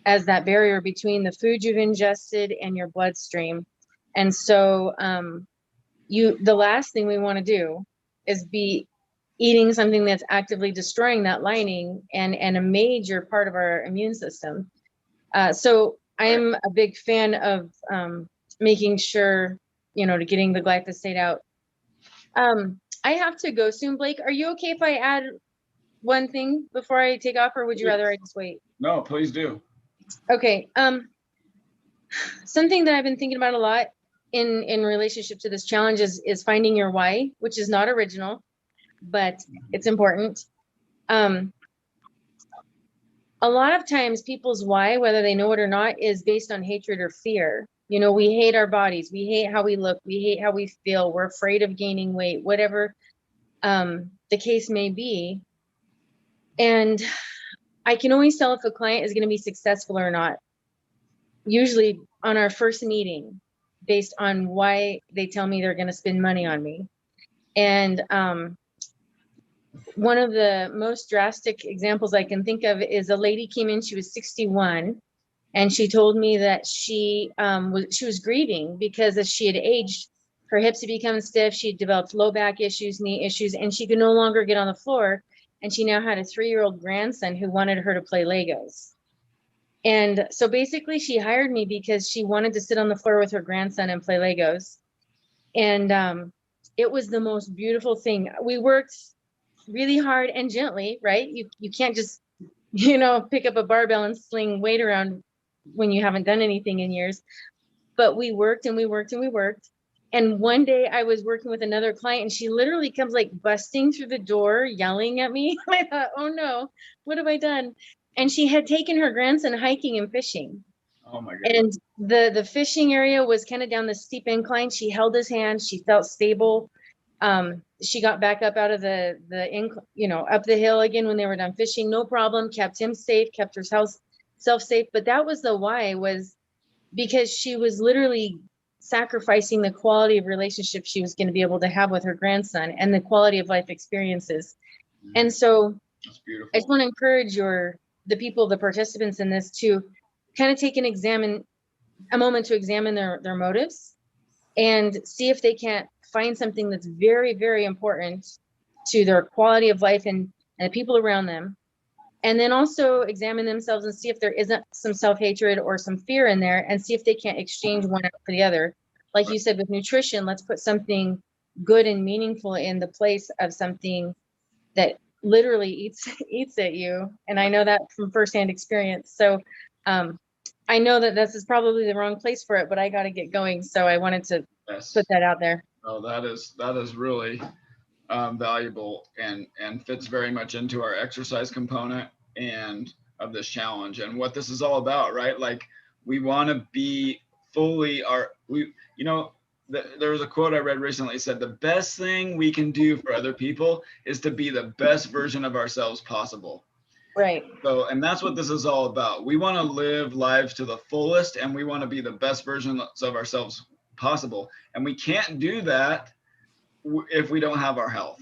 as that barrier between the food you've ingested and your bloodstream. And so the last thing we want to do is be eating something that's actively destroying that lining and a major part of our immune system. So I'm a big fan of making sure, to getting the glyphosate out. I have to go soon, Blake. Are you okay if I add one thing before I take off, or would you rather I just wait? No, please do. Okay. Something that I've been thinking about a lot in relationship to this challenge is finding your why, which is not original, but it's important. A lot of times people's why, whether they know it or not, is based on hatred or fear. We hate our bodies. We hate how we look. We hate how we feel. We're afraid of gaining weight, whatever the case may be. And I can always tell if a client is going to be successful or not, usually on our first meeting, based on why they tell me they're going to spend money on me. And one of the most drastic examples I can think of is a lady came in, she was 61, and she told me that she was grieving because as she had aged, her hips had become stiff, she developed low back issues, knee issues, and she could no longer get on the floor. And she now had a 3-year-old grandson who wanted her to play Legos. And so basically she hired me because she wanted to sit on the floor with her grandson and play Legos. And it was the most beautiful thing. We worked really hard and gently, right? You can't just, pick up a barbell and sling weight around when you haven't done anything in years. But we worked and we worked and we worked. And one day I was working with another client and she literally comes like busting through the door, yelling at me. I thought, oh no, what have I done? And she had taken her grandson hiking and fishing. Oh my goodness. And the fishing area was kind of down the steep incline. She held his hand. She felt stable. She got back up out of the up the hill again when they were done fishing. No problem. Kept him safe, kept herself safe. But that was the why, was because she was literally sacrificing the quality of relationship she was going to be able to have with her grandson and the quality of life experiences. And so That's beautiful. I just want to encourage the participants in this to kind of take a moment to examine their motives and see if they can't find something that's very, very important to their quality of life and the people around them. And then also examine themselves and see if there isn't some self-hatred or some fear in there, and see if they can't exchange one out for the other. Like you said, with nutrition, let's put something good and meaningful in the place of something that literally eats at you. And I know that from firsthand experience. So I know that this is probably the wrong place for it, but I got to get going. So I wanted to put that out there. Oh, that is really valuable and fits very much into our exercise component and of this challenge and what this is all about, right? Like we want to be fully there was a quote I read recently. It said the best thing we can do for other people is to be the best version of ourselves possible. Right. So, and that's what this is all about. We want to live lives to the fullest, and we want to be the best versions of ourselves possible. And we can't do that if we don't have our health.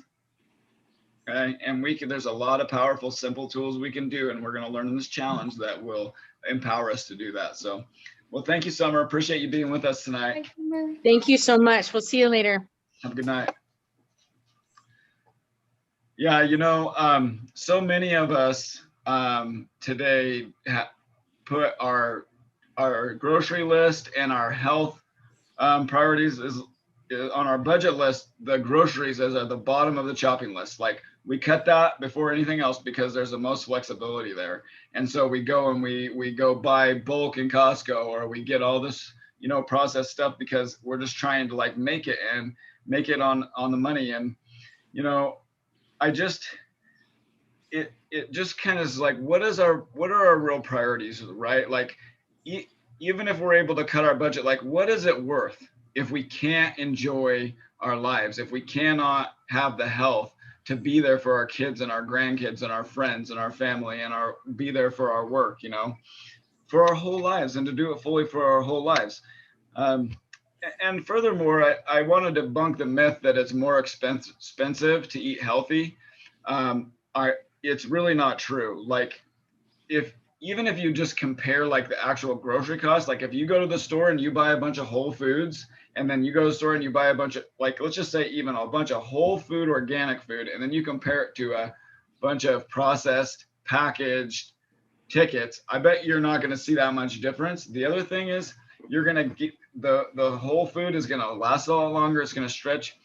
Okay. And there's a lot of powerful, simple tools we can do, and we're going to learn in this challenge that will empower us to do that. So, well, thank you, Summer. Appreciate you being with us tonight. Thank you so much. We'll see you later. Have a good night. Yeah, so many of us today put our grocery list and our health priorities is on our budget list. The groceries is at the bottom of the shopping list. Like we cut that before anything else because there's the most flexibility there. And so we go and we go buy bulk in Costco, or we get all this processed stuff because we're just trying to like make it on the money. And it just kind of is like, what are our real priorities, right? Like even if we're able to cut our budget, like what is it worth if we can't enjoy our lives, if we cannot have the health to be there for our kids and our grandkids and our friends and our family and be there for our work, for our whole lives, and to do it fully for our whole lives. And furthermore, I want to debunk the myth that it's more expensive to eat healthy. It's really not true. Like, even if you just compare like the actual grocery cost, like if you go to the store and you buy a bunch of whole foods, and then you go to the store and you buy a bunch of, like, let's just say even a bunch of whole food, organic food, and then you compare it to a bunch of processed, packaged tickets, I bet you're not going to see that much difference. The other thing is you're going to get the whole food is going to last a lot longer. It's going to stretch.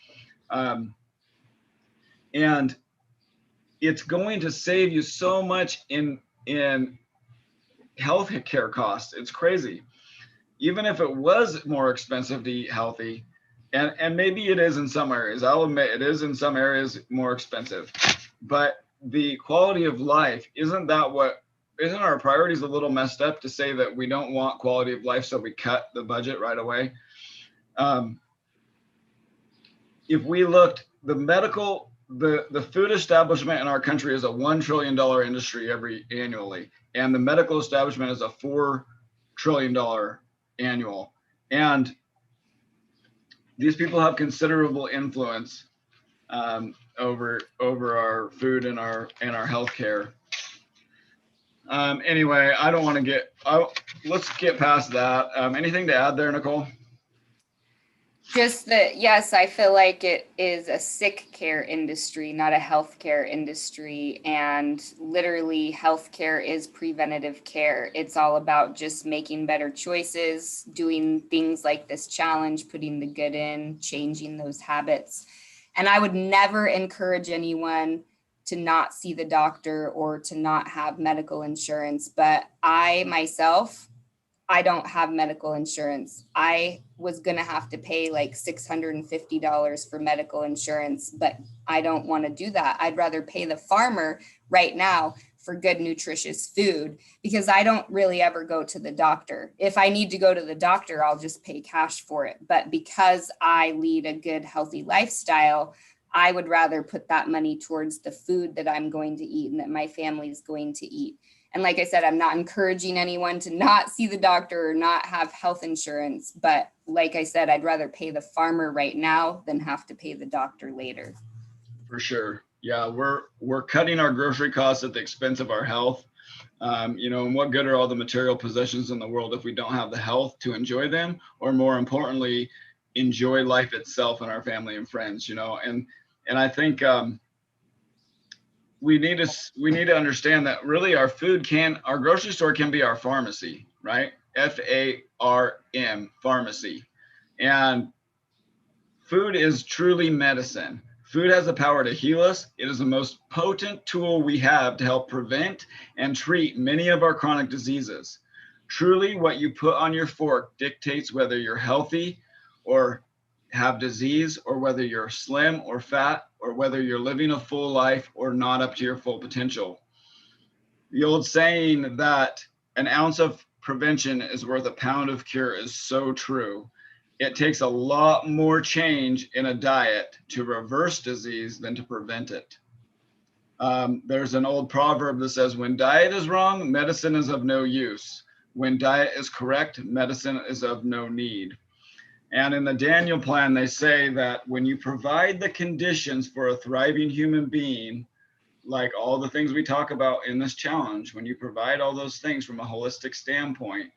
And it's going to save you so much in health care costs. It's crazy. Even if it was more expensive to eat healthy, and maybe it is in some areas, I'll admit it is in some areas more expensive, but the quality of life, isn't our priorities a little messed up to say that we don't want quality of life, so we cut the budget right away? If we looked, the food establishment in our country is a $1 trillion industry annually, and the medical establishment is a $4 trillion annual. And these people have considerable influence over our food and our healthcare. Anyway, I don't want to let's get past that. Anything to add there, Nicole? Just that, yes, I feel like it is a sick care industry, not a healthcare industry. And literally, healthcare is preventative care. It's all about just making better choices, doing things like this challenge, putting the good in, changing those habits. And I would never encourage anyone to not see the doctor or to not have medical insurance. But I myself, I don't have medical insurance. I was going to have to pay like $650 for medical insurance, but I don't want to do that. I'd rather pay the farmer right now for good, nutritious food, because I don't really ever go to the doctor. If I need to go to the doctor, I'll just pay cash for it. But because I lead a good, healthy lifestyle, I would rather put that money towards the food that I'm going to eat and that my family is going to eat. And like I said, I'm not encouraging anyone to not see the doctor or not have health insurance. But like I said, I'd rather pay the farmer right now than have to pay the doctor later. For sure. Yeah, we're cutting our grocery costs at the expense of our health. And what good are all the material possessions in the world if we don't have the health to enjoy them, or more importantly, enjoy life itself and our family and friends, and I think we need to understand that really our grocery store can be our pharmacy, right? FARM, pharmacy. And food is truly medicine. Food has the power to heal us. It is the most potent tool we have to help prevent and treat many of our chronic diseases. Truly, what you put on your fork dictates whether you're healthy or have disease, or whether you're slim or fat, or whether you're living a full life or not up to your full potential. The old saying that an ounce of prevention is worth a pound of cure is so true. It takes a lot more change in a diet to reverse disease than to prevent it. There's an old proverb that says, when diet is wrong, medicine is of no use. When diet is correct, medicine is of no need. And in the Daniel Plan, they say that when you provide the conditions for a thriving human being, like all the things we talk about in this challenge, when you provide all those things from a holistic standpoint,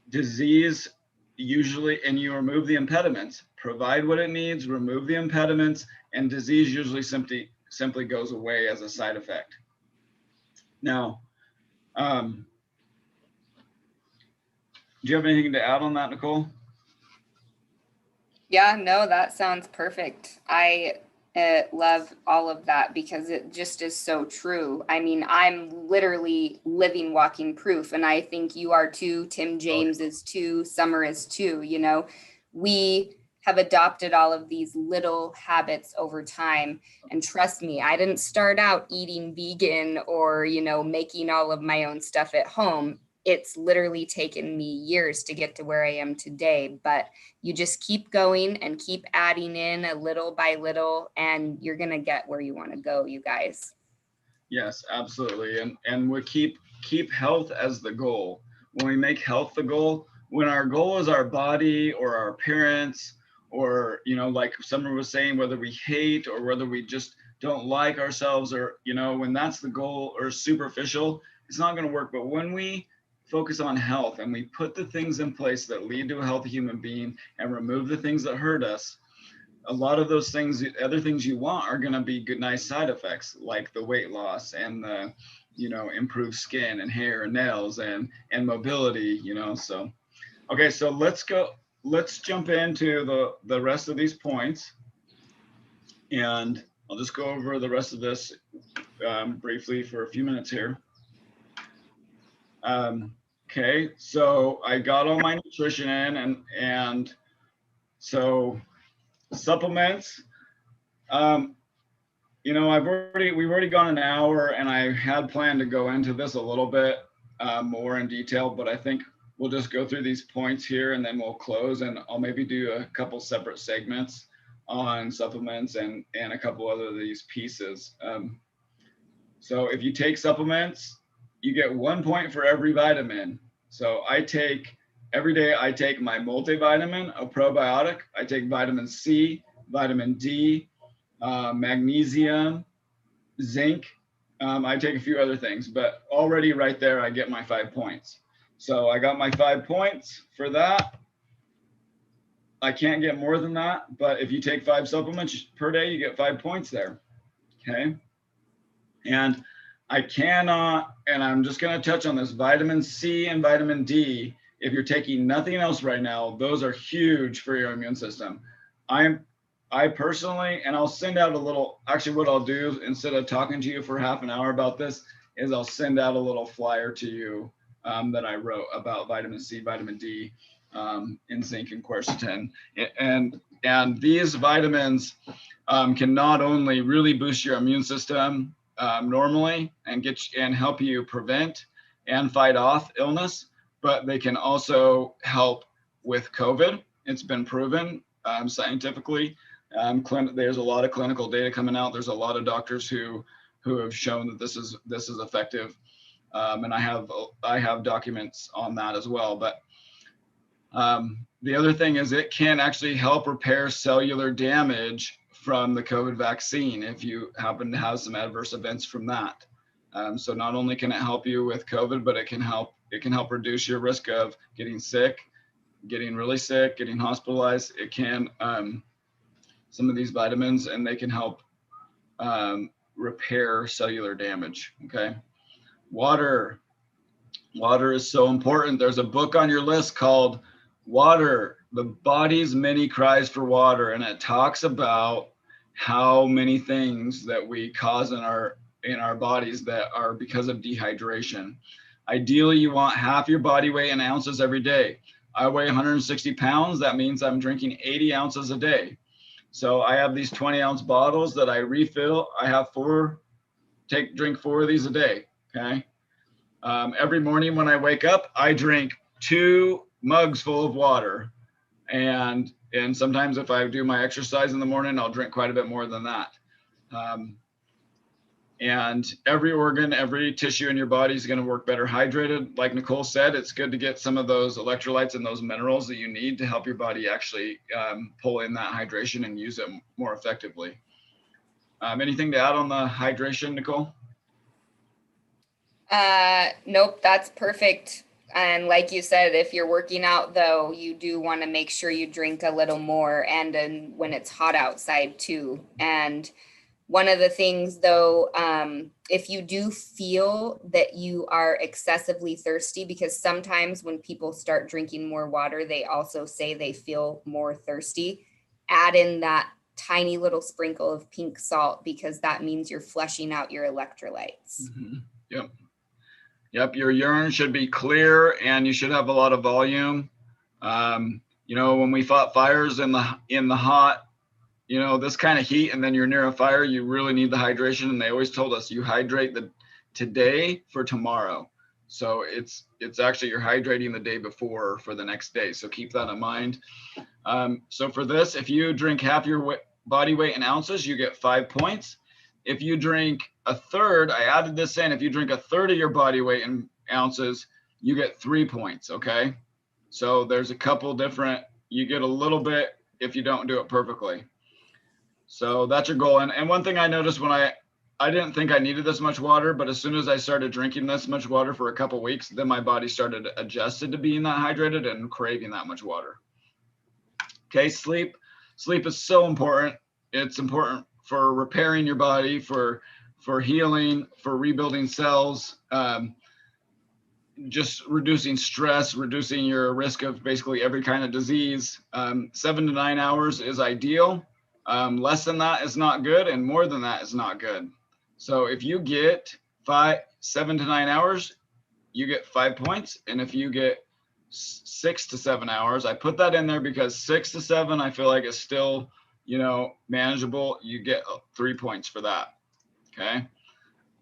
disease usually, and you remove the impediments, provide what it needs, remove the impediments, and disease usually simply goes away as a side effect. Now, do you have anything to add on that, Nicole? Yeah, no, that sounds perfect. I love all of that because it just is so true. I mean, I'm literally living, walking proof, and I think you are too. Tim James is too. Summer is too. We have adopted all of these little habits over time. And trust me, I didn't start out eating vegan or, making all of my own stuff at home. It's literally taken me years to get to where I am today, but you just keep going and keep adding in a little by little, and you're going to get where you want to go, you guys. Yes, absolutely. And we keep health as the goal. When we make health the goal, when our goal is our body or our appearance, or, you know, like someone was saying, whether we hate or whether we just don't like ourselves, or, you know, when that's the goal or superficial, it's not going to work. But when we focus on health and we put the things in place that lead to a healthy human being and remove the things that hurt us, a lot of those things, other things you want, are going to be good, nice side effects, like the weight loss and the, you know, improved skin and hair and nails and mobility, you know. So okay, so let's jump into the rest of these points, and I'll just go over the rest of this briefly for a few minutes here. Okay, so I got all my nutrition in, and so supplements. You know, we've already gone an hour, and I had planned to go into this a little bit more in detail, but I think we'll just go through these points here and then we'll close, and I'll maybe do a couple separate segments on supplements and a couple other of these pieces. So if you take supplements, you get 1 point for every vitamin. So every day I take my multivitamin, a probiotic. I take vitamin C, vitamin D, magnesium, zinc. I take a few other things, but already right there, I get my 5 points. So I got my 5 points for that. I can't get more than that, but if you take 5 supplements per day, you get 5 points there. Okay. And I cannot, and I'm just going to touch on this, vitamin C and vitamin D. If you're taking nothing else right now, those are huge for your immune system. I personally, and I'll send out a little, actually what I'll do instead of talking to you for half an hour about this is I'll send out a little flyer to you that I wrote about vitamin C, vitamin D, and zinc and quercetin. And these vitamins can not only really boost your immune system normally and help you prevent and fight off illness, but they can also help with COVID. It's been proven scientifically. There's a lot of clinical data coming out. There's a lot of doctors who have shown that this is effective. And I have documents on that as well. But the other thing is it can actually help repair cellular damage from the COVID vaccine if you happen to have some adverse events from that. So not only can it help you with COVID, but it can help reduce your risk of getting sick, getting really sick, getting hospitalized. It can some of these vitamins, and they can help repair cellular damage. Okay. Water is so important. There's a book on your list called Water, the Body's Many Cries for Water, and it talks about how many things that we cause in our bodies that are because of dehydration. Ideally, you want half your body weight in ounces every day. I weigh 160 pounds. That means I'm drinking 80 ounces a day. So I have these 20-ounce bottles that I refill. I have drink 4 of these a day. Okay. Every morning when I wake up, I drink 2 mugs full of water. And sometimes if I do my exercise in the morning, I'll drink quite a bit more than that. And every organ, every tissue in your body is going to work better hydrated. Like Nicole said, it's good to get some of those electrolytes and those minerals that you need to help your body actually pull in that hydration and use it more effectively. Anything to add on the hydration, Nicole? Nope, that's perfect. And like you said, if you're working out, though, you do want to make sure you drink a little more, and when it's hot outside too. And one of the things, though, if you do feel that you are excessively thirsty, because sometimes when people start drinking more water, they also say they feel more thirsty, add in that tiny little sprinkle of pink salt, because that means you're flushing out your electrolytes. Mm-hmm. Yep. Yep, your urine should be clear and you should have a lot of volume. You know, when we fought fires in the hot, you know, this kind of heat, and then you're near a fire, you really need the hydration. And they always told us you hydrate today for tomorrow. So it's actually you're hydrating the day before for the next day. So keep that in mind. So for this, if you drink half your body weight in ounces, you get 5 points. If you drink a third, I added this in, if you drink a third of your body weight in ounces, you get 3 points, okay? So there's a couple different, you get a little bit if you don't do it perfectly. So that's your goal. And one thing I noticed when I didn't think I needed this much water, but as soon as I started drinking this much water for a couple weeks, then my body started adjusted to being that hydrated and craving that much water. Okay, sleep. Sleep is so important. It's important for repairing your body, for healing, for rebuilding cells, just reducing stress, reducing your risk of basically every kind of disease. 7 to 9 hours is ideal. Less than that is not good, and more than that is not good. So if you get 7 to 9 hours, you get 5 points. And if you get 6 to 7 hours, I put that in there because 6 to 7, I feel like is still, manageable. You get 3 points for that. Okay.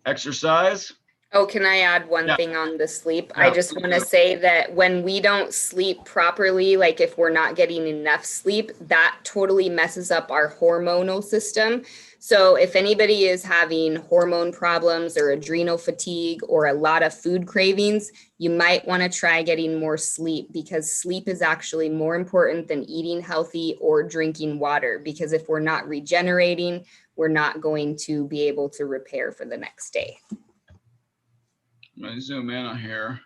Exercise. Oh, can I add one thing on the sleep? I just want to say that when we don't sleep properly, like if we're not getting enough sleep, that totally messes up our hormonal system. So if anybody is having hormone problems or adrenal fatigue or a lot of food cravings, you might want to try getting more sleep, because sleep is actually more important than eating healthy or drinking water. Because if we're not regenerating, we're not going to be able to repair for the next day. Let me zoom in on here.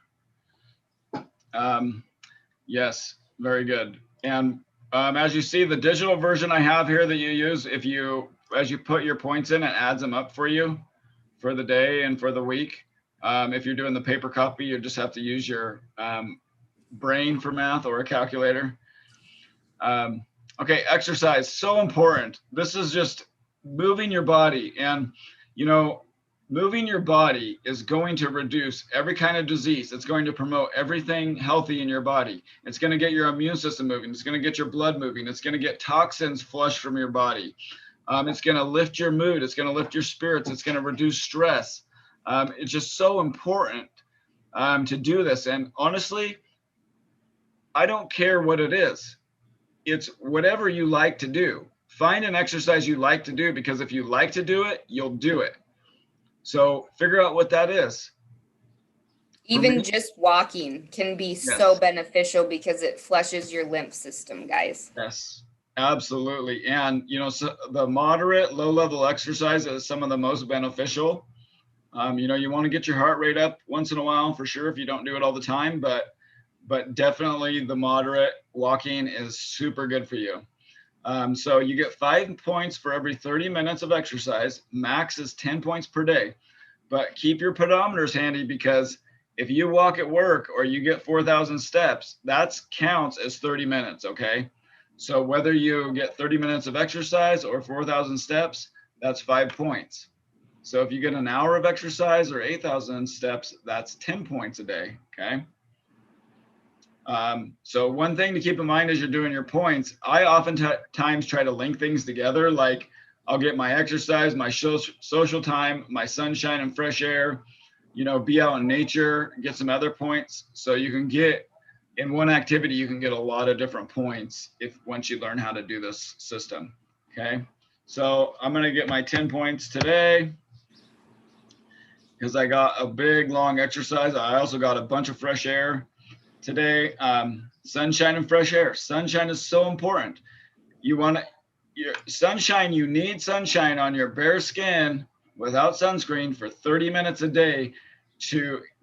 Yes, very good. And as you see, the digital version I have here that you use, as you put your points in, it adds them up for you for the day and for the week. If you're doing the paper copy, you just have to use your brain for math or a calculator. Okay, exercise, so important. This is just moving your body, and moving your body is going to reduce every kind of disease. It's going to promote everything healthy in your body. It's going to get your immune system moving. It's going to get your blood moving. It's going to get toxins flushed from your body. It's going to lift your mood. It's going to lift your spirits. It's going to reduce stress. It's just so important to do this. And honestly, I don't care what it is. It's whatever you like to do. Find an exercise you like to do, because if you like to do it, you'll do it. So figure out what that is. Even just walking can be so beneficial because it flushes your lymph system, guys. Yes, absolutely. And, so the moderate, low-level exercise is some of the most beneficial. You want to get your heart rate up once in a while for sure if you don't do it all the time, but definitely the moderate walking is super good for you. So you get 5 points for every 30 minutes of exercise. Max is 10 points per day, but keep your pedometers handy, because if you walk at work or you get 4,000 steps, that counts as 30 minutes. Okay. So whether you get 30 minutes of exercise or 4,000 steps, that's 5 points. So if you get an hour of exercise or 8,000 steps, that's 10 points a day. Okay. So one thing to keep in mind as you're doing your points, I oftentimes try to link things together. Like I'll get my exercise, my social time, my sunshine and fresh air, be out in nature, get some other points. So you can get in one activity, you can get a lot of different points once you learn how to do this system. Okay. So I'm going to get my 10 points today because I got a big, long exercise. I also got a bunch of fresh air today. Sunshine and fresh air. Sunshine is so important. You need sunshine on your bare skin without sunscreen for 30 minutes a day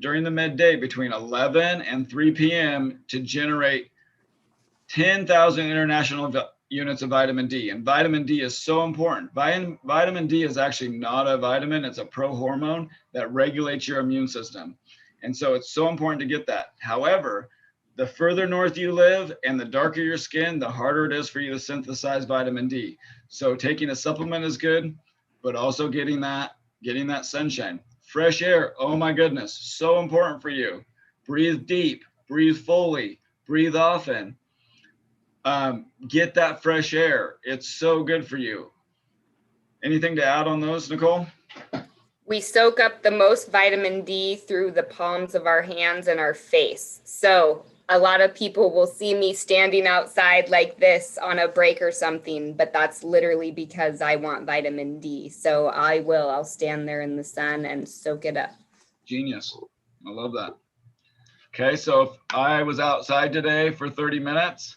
during the midday between 11 and 3 p.m. to generate 10,000 international units of vitamin D. And vitamin D is so important. Vitamin D is actually not a vitamin. It's a pro-hormone that regulates your immune system. And so it's so important to get that. However, the further north you live and the darker your skin, the harder it is for you to synthesize vitamin D. So taking a supplement is good, but also getting that sunshine. Fresh air, oh my goodness, so important for you. Breathe deep, breathe fully, breathe often. Get that fresh air. It's so good for you. Anything to add on those, Nicole? We soak up the most vitamin D through the palms of our hands and our face. So a lot of people will see me standing outside like this on a break or something, but that's literally because I want vitamin D. So I'll stand there in the sun and soak it up. Genius. I love that. Okay, so if I was outside today for 30 minutes,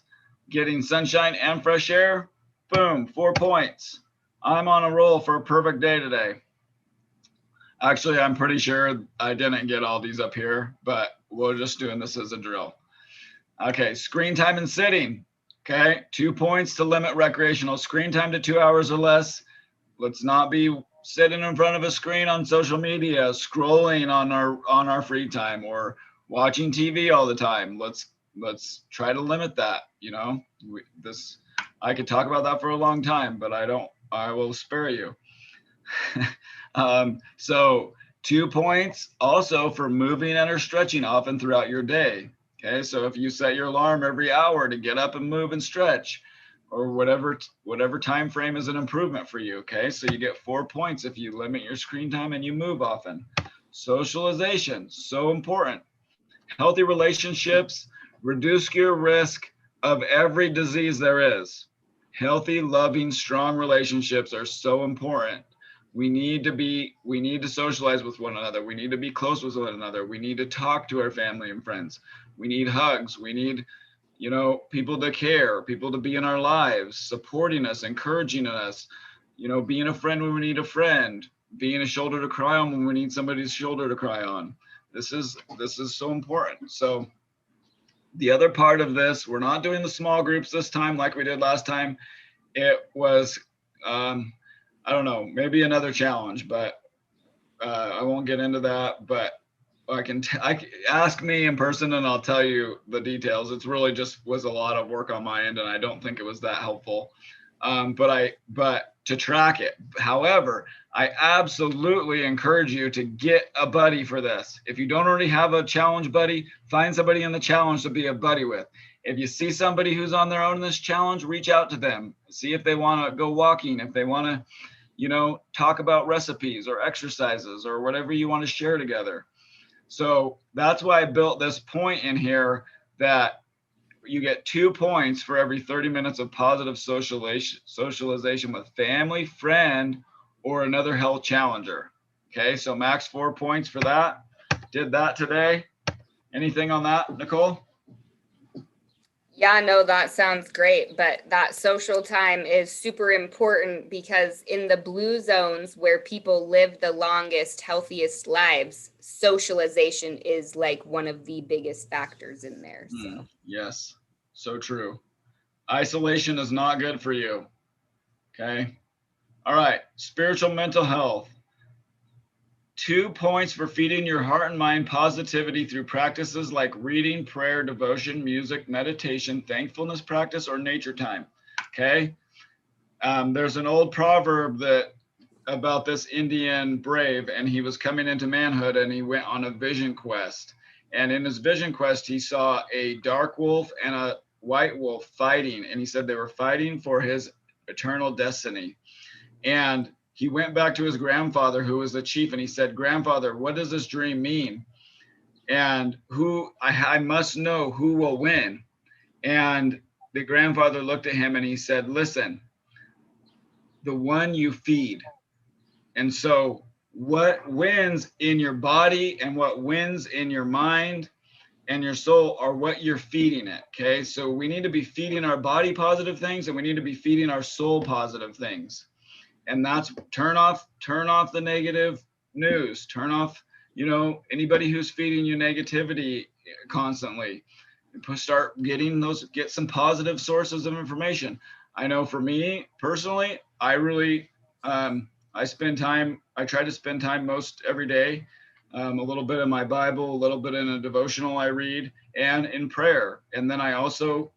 getting sunshine and fresh air, boom, 4 points. I'm on a roll for a perfect day today. Actually, I'm pretty sure I didn't get all these up here, but we're just doing this as a drill. Okay, screen time and sitting. Okay, 2 points to limit recreational screen time to 2 hours or less. Let's not be sitting in front of a screen on social media, scrolling on our free time, or watching TV all the time. Let's try to limit that. You know, I could talk about that for a long time, but I will spare you. So 2 points also for moving and or stretching often throughout your day. Okay, so if you set your alarm every hour to get up and move and stretch, or whatever time frame is an improvement for you. Okay, so you get 4 points if you limit your screen time and you move often. Socialization, so important. Healthy relationships reduce your risk of every disease there is. Healthy, loving, strong relationships are so important. We need to socialize with one another. We need to be close with one another. We need to talk to our family and friends. We need hugs. We need, people to care, people to be in our lives, supporting us, encouraging us, being a friend when we need a friend, being a shoulder to cry on when we need somebody's shoulder to cry on. This is so important. So the other part of this, we're not doing the small groups this time like we did last time. It was, I don't know, maybe another challenge, but I won't get into that. But I can ask me in person and I'll tell you the details. It's really just was a lot of work on my end, and I don't think it was that helpful. But to track it. However, I absolutely encourage you to get a buddy for this. If you don't already have a challenge buddy, find somebody in the challenge to be a buddy with. If you see somebody who's on their own in this challenge, reach out to them. See if they want to go walking, if they want to, talk about recipes or exercises or whatever you want to share together. So that's why I built this point in here that you get 2 points for every 30 minutes of positive socialization with family, friend, or another health challenger. Okay, so max 4 points for that. Did that today. Anything on that, Nicole? Yeah, no, that sounds great. But that social time is super important because in the blue zones where people live the longest, healthiest lives, socialization is like one of the biggest factors in there. So yes, so true. Isolation is not good for you. Okay. All right. Spiritual mental health. 2 points for feeding your heart and mind positivity through practices like reading, prayer, devotion, music, meditation, thankfulness practice, or nature time. Okay. There's an old proverb about this Indian brave, and he was coming into manhood and he went on a vision quest. And in his vision quest, he saw a dark wolf and a white wolf fighting. And he said they were fighting for his eternal destiny. And he went back to his grandfather, who was the chief, and he said, "Grandfather, what does this dream mean? And I must know who will win." And the grandfather looked at him and he said, "Listen, the one you feed." And so what wins in your body and what wins in your mind and your soul are what you're feeding it. Okay. So we need to be feeding our body positive things, and we need to be feeding our soul positive things. And that's turn off the negative news, turn off, anybody who's feeding you negativity constantly. Get some positive sources of information. I know for me personally, I really, I try to spend time most every day, a little bit in my Bible, a little bit in a devotional I read, and in prayer. And then I also,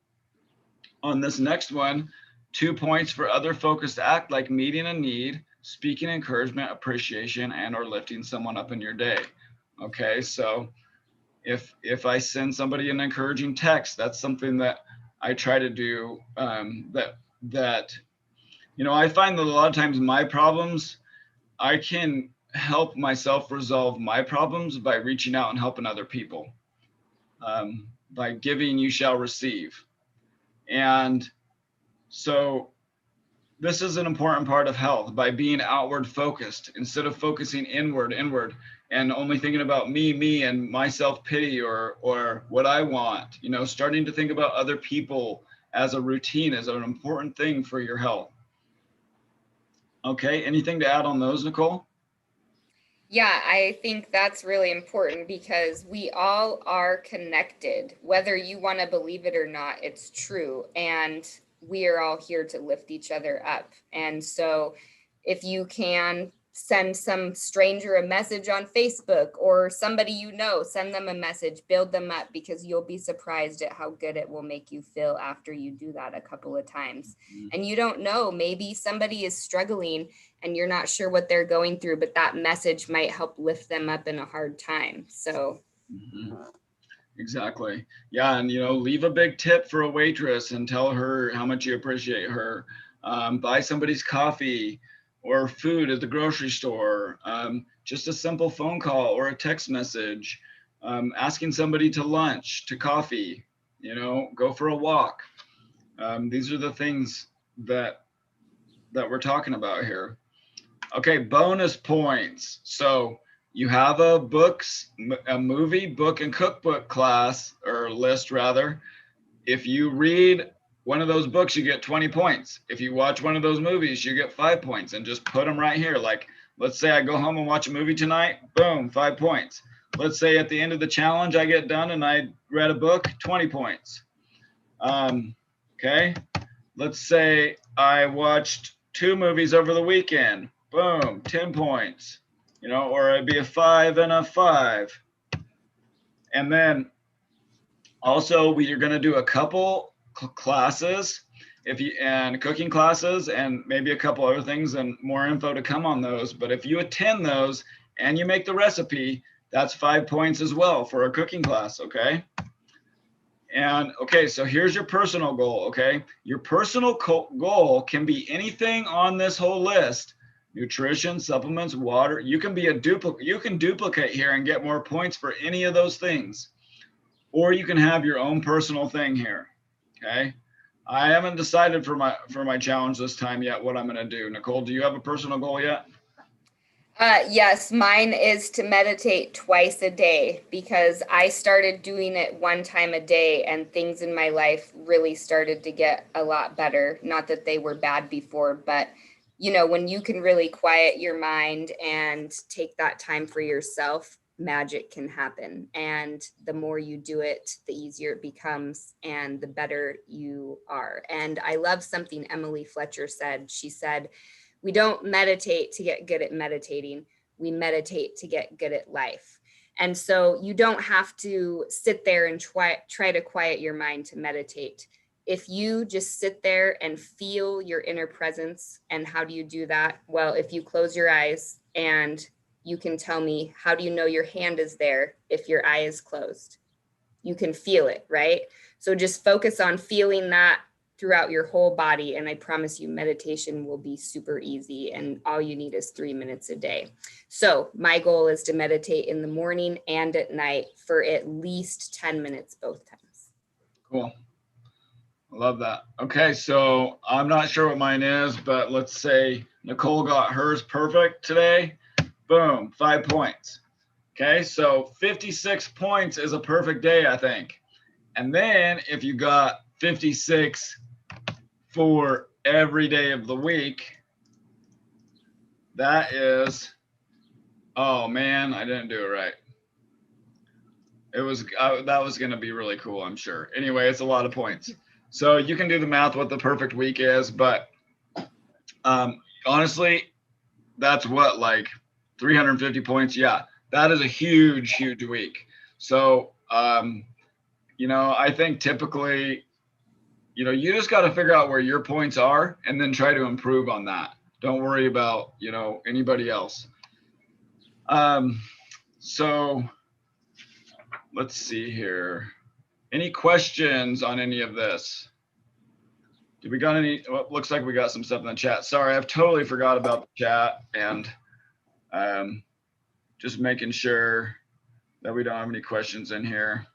on this next one, 2 points for other focused act like meeting a need, speaking encouragement, appreciation, and or lifting someone up in your day. Okay, so if I send somebody an encouraging text, that's something that I try to do. I find that a lot of times my problems, I can help myself resolve my problems by reaching out and helping other people. By giving, you shall receive. And so this is an important part of health. By being outward focused instead of focusing inward. and only thinking about me and my self-pity or what I want. You know, starting to think about other people as a routine is an important thing for your health. Okay, anything to add on those, Nicole? Yeah, I think that's really important because we all are connected. Whether you want to believe it or not, it's true. And we are all here to lift each other up. And so if you can send some stranger a message on Facebook or somebody you know, send them a message, build them up, because you'll be surprised at how good it will make you feel after you do that a couple of times. And you don't know, maybe somebody is struggling and you're not sure what they're going through, but that message might help lift them up in a hard time. So Exactly. Yeah, and you know, leave a big tip for a waitress and tell her how much you appreciate her. Buy somebody's coffee or food at the grocery store. Just a simple phone call or a text message. Asking somebody to lunch, to coffee. You know, go for a walk. These are the things that we're talking about here. Okay, bonus points. So you have a movie, book, and cookbook class, or list rather. If you read one of those books, you get 20 points. If you watch one of those movies, you get 5 points, and just put them right here. Like, let's say I go home and watch a movie tonight, boom, 5 points. Let's say at the end of the challenge, I get done and I read a book, 20 points. Okay, let's say I watched 2 movies over the weekend, boom, 10 points, you know, or it'd be a 5 and a 5. And then also you're going to do a couple classes and cooking classes and maybe a couple other things, and more info to come on those. But if you attend those and you make the recipe, that's 5 points as well for a cooking class. Okay. And okay, so here's your personal goal. Okay, your personal goal can be anything on this whole list: nutrition, supplements, water. You can be you can duplicate here and get more points for any of those things, or you can have your own personal thing here. Okay, I haven't decided for my challenge this time yet what I'm going to do. Nicole, do you have a personal goal yet? Yes, mine is to meditate twice a day, because I started doing it 1 time a day and things in my life really started to get a lot better. Not that they were bad before, but you know, when you can really quiet your mind and take that time for yourself, magic can happen. And the more you do it, the easier it becomes and the better you are. And I love something Emily Fletcher said. She said, we don't meditate to get good at meditating. We meditate to get good at life. And so you don't have to sit there and try to quiet your mind to meditate. If you just sit there and feel your inner presence, and how do you do that? Well, if you close your eyes and you can tell me, how do you know your hand is there if your eye is closed? You can feel it, right? So just focus on feeling that throughout your whole body. And I promise you, meditation will be super easy. And all you need is 3 minutes a day. So my goal is to meditate in the morning and at night for at least 10 minutes both times. Cool. I love that. Okay, so I'm not sure what mine is, but let's say Nicole got hers perfect today. Boom, 5 points. Okay, so 56 points is a perfect day, I think. And then if you got 56 for every day of the week, that is, oh man, I didn't do it right. It was, that was going to be really cool, I'm sure. Anyway, it's a lot of points. So you can do the math what the perfect week is, but honestly, that's what, like 350 points. Yeah, that is a huge week. So, you know, I think typically, you know, you just got to figure out where your points are and then try to improve on that. Don't worry about, you know, anybody else. So let's see here. Any questions on any of this? Did we got any? Well, looks like we got some stuff in the chat. Sorry, I've totally forgot about the chat, and just making sure that we don't have any questions in here.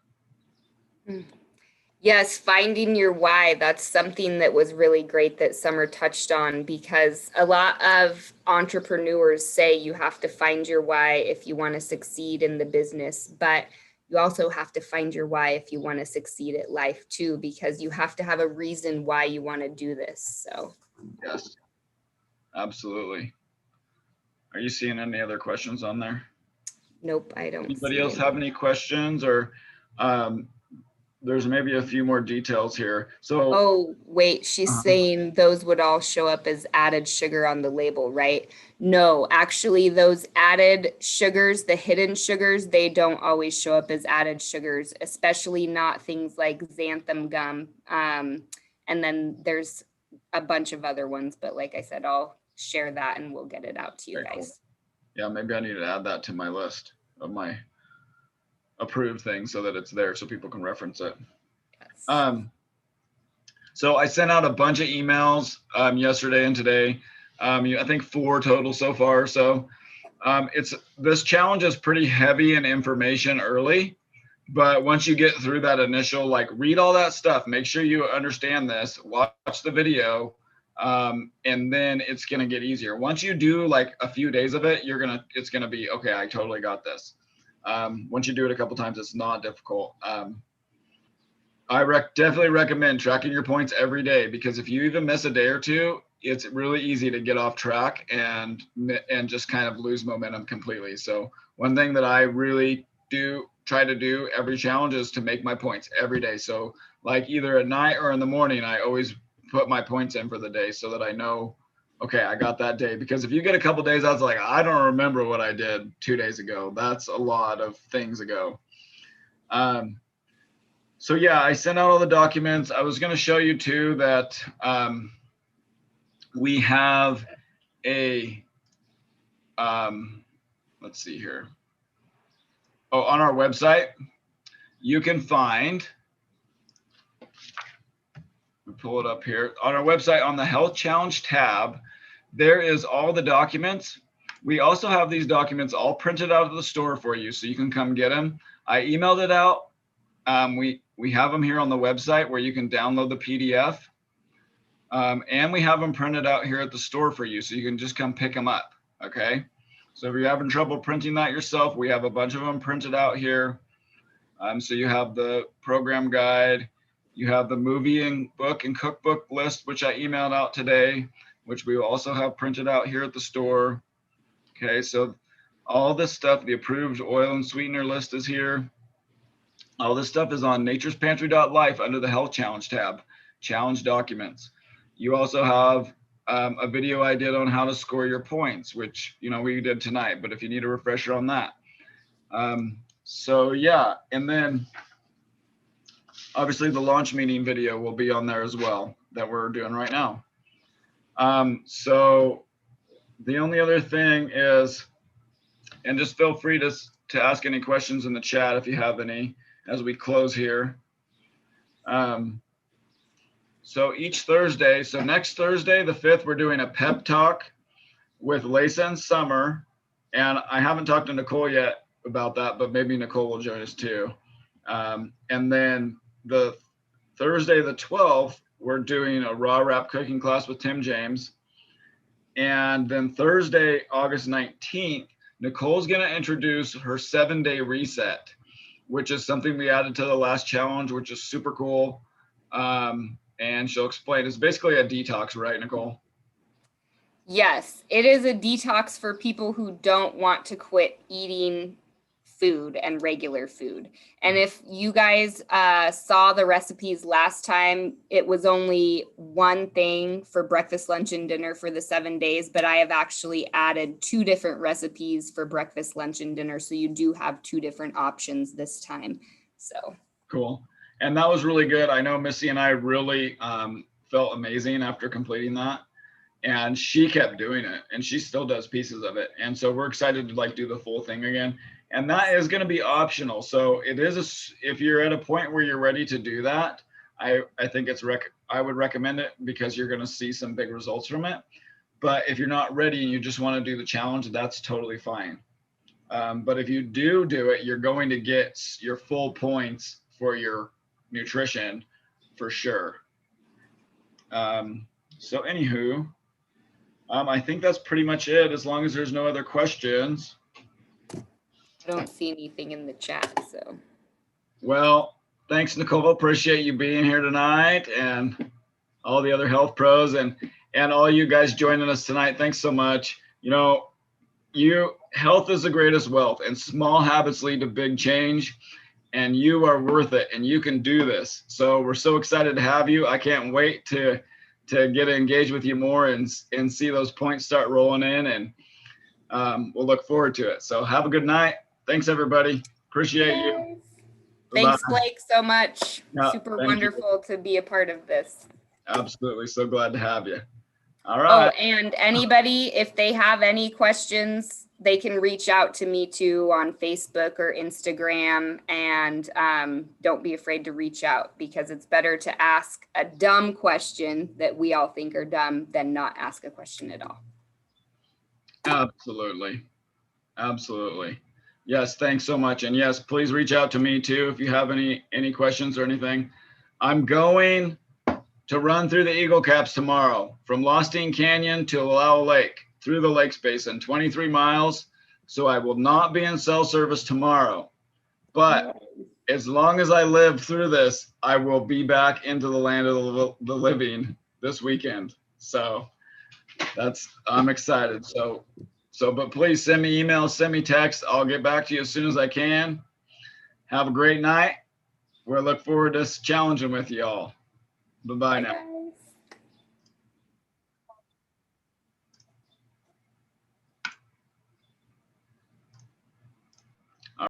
Yes, finding your why. That's something that was really great that Summer touched on, because a lot of entrepreneurs say you have to find your why if you want to succeed in the business, but you also have to find your why if you want to succeed at life too, because you have to have a reason why you want to do this. So, Yes, absolutely. Are you seeing any other questions on there? nope, I don't Anybody see else it. have any questions, or there's maybe a few more details here. So, Oh, wait, she's saying those would all show up as added sugar on the label, right? No, actually, those added sugars, the hidden sugars, they don't always show up as added sugars, especially not things like xanthan gum. And then there's a bunch of other ones, but like I said, I'll share that and we'll get it out to you very cool. guys. Yeah, maybe I need to add that to my list of my approved things so that it's there so people can reference it. Yes. So I sent out a bunch of emails yesterday and today. I think 4 total so far. So this challenge is pretty heavy in information early, but once you get through that initial, like, read all that stuff, make sure you understand this, watch the video, and then it's gonna get easier. Once you do like a few days of it, it's gonna be okay. I totally got this. Once you do it a couple times, it's not difficult. I definitely recommend tracking your points every day, because if you even miss a day or two, it's really easy to get off track and just kind of lose momentum completely. So one thing that I really try to do every challenge is to make my points every day. So like either at night or in the morning, I always put my points in for the day so that I know, okay, I got that day. Because if you get a couple days, I was like, I don't remember what I did 2 days ago. That's a lot of things ago. So yeah, I sent out all the documents. I was going to show you too that we have a, let's see here. Oh, on our website, you can find, we pull it up here. On our website, on the Health Challenge tab, there is all the documents. We also have these documents all printed out of the store for you, so you can come get them. I emailed it out. We have them here on the website where you can download the PDF. And we have them printed out here at the store for you, so you can just come pick them up. Okay. So if you're having trouble printing that yourself, we have a bunch of them printed out here. So you have the program guide, you have the movie and book and cookbook list, which I emailed out today, which we also have printed out here at the store. Okay. So all this stuff, the approved oil and sweetener list is here. All this stuff is on naturespantry.life under the Health Challenge tab, challenge documents. You also have a video I did on how to score your points, which, we did tonight, but if you need a refresher on that. So yeah, and then obviously the launch meeting video will be on there as well that we're doing right now. So the only other thing is, and just feel free to ask any questions in the chat if you have any as we close here. So each Thursday, so next Thursday, the 5th, we're doing a pep talk with Lisa and Summer. And I haven't talked to Nicole yet about that, but maybe Nicole will join us too. And then the Thursday, the 12th, we're doing a raw wrap cooking class with Tim James. And then Thursday, August 19th, Nicole's going to introduce her 7-day reset, which is something we added to the last challenge, which is super cool. And she'll explain. It's basically a detox, right, Nicole? Yes, it is a detox for people who don't want to quit eating food and regular food. And if you guys saw the recipes last time, it was only one thing for breakfast, lunch, and dinner for the 7 days, but I have actually added 2 different recipes for breakfast, lunch, and dinner. So you do have 2 different options this time. So cool. And that was really good. I know Missy and I really felt amazing after completing that. And she kept doing it, and she still does pieces of it. And so we're excited to do the full thing again. And that is going to be optional. So it is, if you're at a point where you're ready to do that, I think I would recommend it, because you're going to see some big results from it. But if you're not ready and you just want to do the challenge, that's totally fine. But if you do it, you're going to get your full points for your nutrition for sure. So anywho, I think that's pretty much it, as long as there's no other questions. I don't see anything in the chat, so. Well, thanks, Nicole. Appreciate you being here tonight, and all the other health pros and all you guys joining us tonight. Thanks so much. You know, health is the greatest wealth, and small habits lead to big change, and you are worth it, and you can do this. So we're so excited to have you. I can't wait to get engaged with you more and see those points start rolling in, and we'll look forward to it. So have a good night. Thanks, everybody. Appreciate you. Thanks, Bye-bye. Blake, so much. Yeah, Super thank wonderful to be a part of this. Absolutely. So glad to have you. All Oh, right. and anybody, if they have any questions, they can reach out to me too on Facebook or Instagram, and don't be afraid to reach out, because it's better to ask a dumb question that we all think are dumb than not ask a question at all. Absolutely. Absolutely. Yes, thanks so much. And yes, please reach out to me too if you have any questions or anything. I'm going to run through the Eagle Caps tomorrow from Lostine Canyon to Wallowa Lake through the Lakes Basin, 23 miles. So I will not be in cell service tomorrow. But as long as I live through this, I will be back into the land of the living this weekend. So I'm excited. But please send me emails, send me texts. I'll get back to you as soon as I can. Have a great night. We'll look forward to challenging with you all. Bye-bye now.